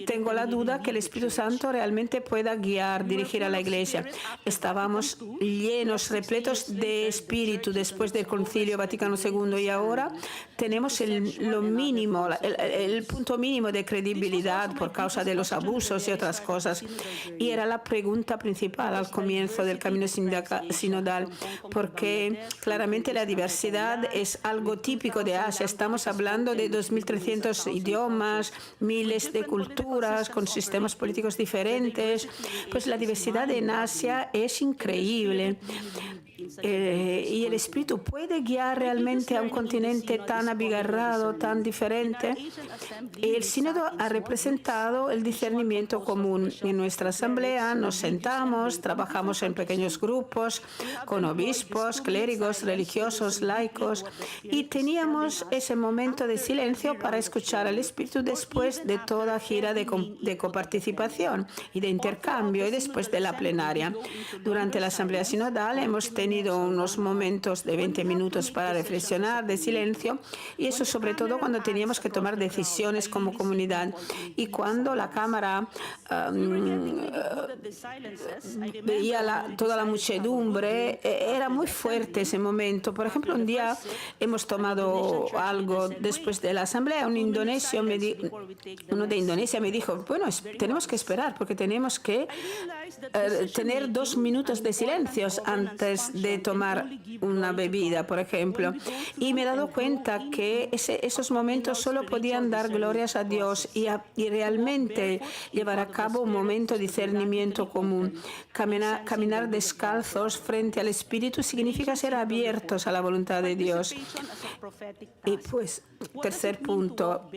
Tengo la duda que el Espíritu Santo realmente pueda guiar, dirigir a la Iglesia. Estábamos llenos, repletos de Espíritu después del Concilio Vaticano II, y ahora tenemos el punto mínimo de credibilidad por causa de los abusos y otras cosas. Y era la pregunta principal al comienzo del camino sinodal, porque claramente la diversidad es algo típico de Asia. Estamos hablando de 2.300 idiomas, miles de culturas con sistemas políticos diferentes. Pues la diversidad en Asia es increíble. Y el Espíritu puede guiar realmente a un continente tan abigarrado, tan diferente. El Sínodo ha representado el discernimiento común. En nuestra asamblea nos sentamos, trabajamos en pequeños grupos con obispos, clérigos, religiosos, laicos, y teníamos ese momento de silencio para escuchar al Espíritu después de toda gira de coparticipación y de intercambio, y después de la plenaria. Durante la asamblea sinodal hemos tenido unos momentos de 20 minutos para reflexionar, de silencio, y eso sobre todo cuando teníamos que tomar decisiones como comunidad. Y cuando la Cámara veía toda la muchedumbre, era muy fuerte ese momento. Por ejemplo, un día hemos tomado algo después de la asamblea. Uno de Indonesia me dijo: bueno, tenemos que esperar porque tenemos que tener 2 minutos de silencio antes de tomar una bebida, por ejemplo. Y me he dado cuenta que esos momentos solo podían dar glorias a Dios y realmente llevar a cabo un momento de discernimiento común. Caminar descalzos frente al Espíritu significa ser abiertos a la voluntad de Dios. Y pues, tercer punto,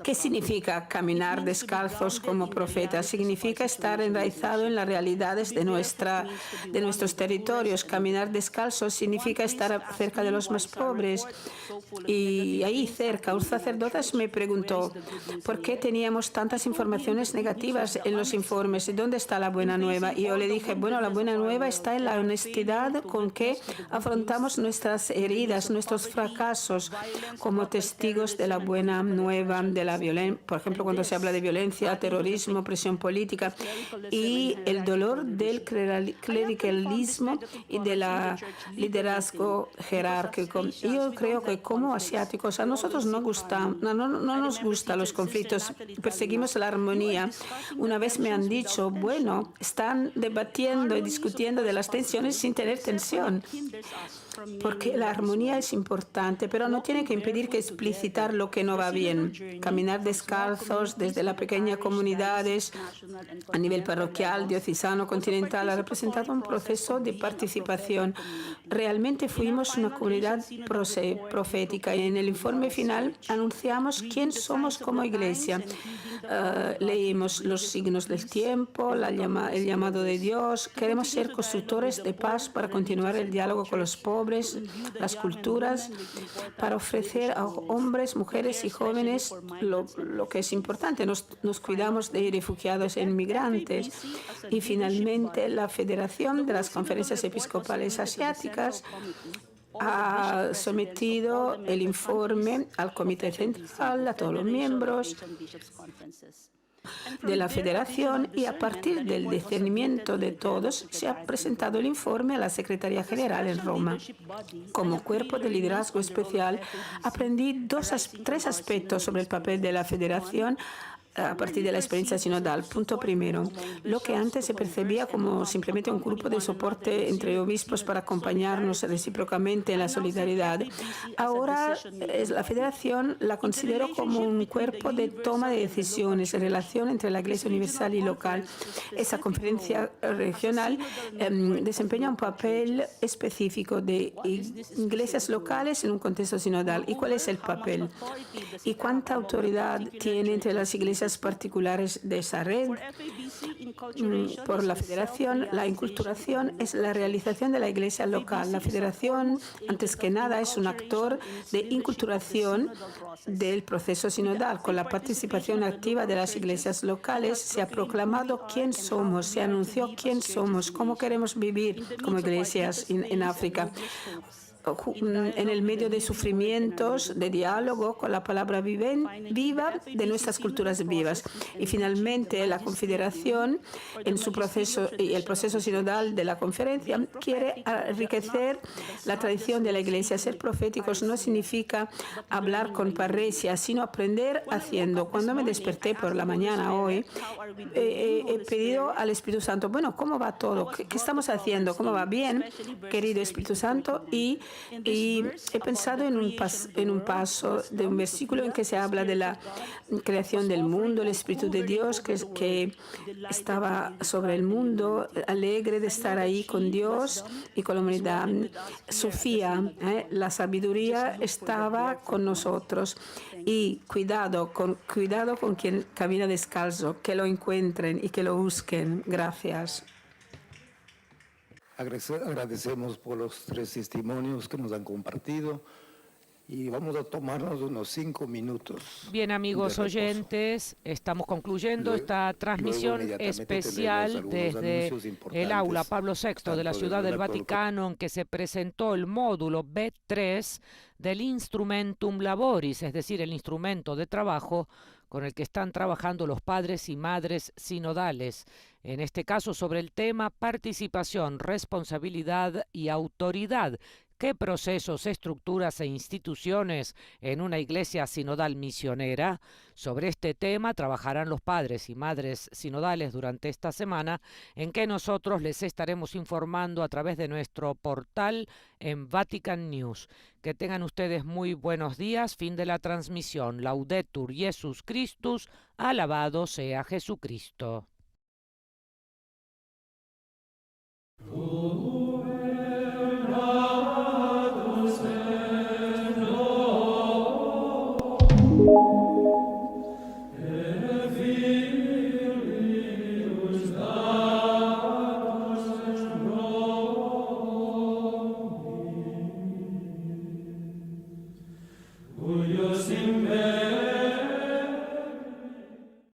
¿qué significa caminar descalzos como profetas? Significa estar enraizado en las realidades de nuestros territorios. Caminar descalzos significa estar cerca de los más pobres. Y ahí cerca, un sacerdote me preguntó por qué teníamos tantas informaciones negativas en los informes y dónde está la buena nueva. Y yo le dije: bueno, la buena nueva está en la honestidad con que afrontamos nuestras heridas, nuestros fracasos como testigos de la buena nueva de la violencia. Por ejemplo, cuando se habla de violencia, terrorismo, presión política y el dolor del clericalismo y del liderazgo jerárquico. Y yo creo que como asiáticos a nosotros no nos gustan los conflictos, perseguimos la armonía. Una vez me han dicho: bueno, están debatiendo y discutiendo de las tensiones sin tener tensión. Porque la armonía es importante, pero no tiene que impedir que explicitar lo que no va bien. Caminar descalzos desde las pequeñas comunidades a nivel parroquial, diocesano, continental, ha representado un proceso de participación, realmente fuimos una comunidad profética y en el informe final anunciamos quién somos como iglesia. Leímos los signos del tiempo, el llamado de Dios. Queremos ser constructores de paz para continuar el diálogo con los pobres, las culturas, para ofrecer a hombres, mujeres y jóvenes lo que es importante. Nos cuidamos de refugiados e inmigrantes. Y finalmente, la Federación de las Conferencias Episcopales Asiáticas ha sometido el informe al Comité Central, a todos los miembros de la Federación, y a partir del discernimiento de todos se ha presentado el informe a la Secretaría General en Roma. Como cuerpo de liderazgo especial, aprendí tres aspectos sobre el papel de la Federación a partir de la experiencia sinodal. Punto primero, lo que antes se percibía como simplemente un grupo de soporte entre obispos para acompañarnos recíprocamente en la solidaridad, ahora la Federación la considero como un cuerpo de toma de decisiones en relación entre la Iglesia universal y local. Esa conferencia regional desempeña un papel específico de iglesias locales en un contexto sinodal. ¿Y cuál es el papel? ¿Y cuánta autoridad tiene entre las iglesias particulares de esa red? Por la Federación, la inculturación es la realización de la Iglesia local. La Federación, antes que nada, es un actor de inculturación del proceso sinodal. Con la participación activa de las iglesias locales se ha proclamado quién somos, se anunció quién somos, cómo queremos vivir como iglesias en África, en el medio de sufrimientos, de diálogo con la palabra viva de nuestras culturas vivas. Y finalmente, la Confederación, en su proceso y el proceso sinodal de la conferencia, quiere enriquecer la tradición de la Iglesia. Ser proféticos no significa hablar con parresia, sino aprender haciendo. Cuando me desperté por la mañana hoy, he pedido al Espíritu Santo, bueno, ¿cómo va todo? ¿Qué estamos haciendo? ¿Cómo va? Bien, querido Espíritu Santo. Y he pensado en un paso de un versículo en que se habla de la creación del mundo, el Espíritu de Dios que estaba sobre el mundo, alegre de estar ahí con Dios y con la humanidad. Sofía, la sabiduría estaba con nosotros. Y cuidado con quien camina descalzo, que lo encuentren y que lo busquen. Gracias. Agradecemos por los tres testimonios que nos han compartido y vamos a tomarnos unos 5 minutos. Bien, amigos oyentes, estamos concluyendo esta transmisión especial desde el aula Pablo VI de la Ciudad del Vaticano, en que se presentó el módulo B3 del Instrumentum Laboris, es decir, el instrumento de trabajo con el que están trabajando los padres y madres sinodales, en este caso sobre el tema participación, responsabilidad y autoridad. ¿Qué procesos, estructuras e instituciones en una iglesia sinodal misionera? Sobre este tema trabajarán los padres y madres sinodales durante esta semana, en que nosotros les estaremos informando a través de nuestro portal en Vatican News. Que tengan ustedes muy buenos días. Fin de la transmisión. Laudetur Jesus Christus. Alabado sea Jesucristo. Simbe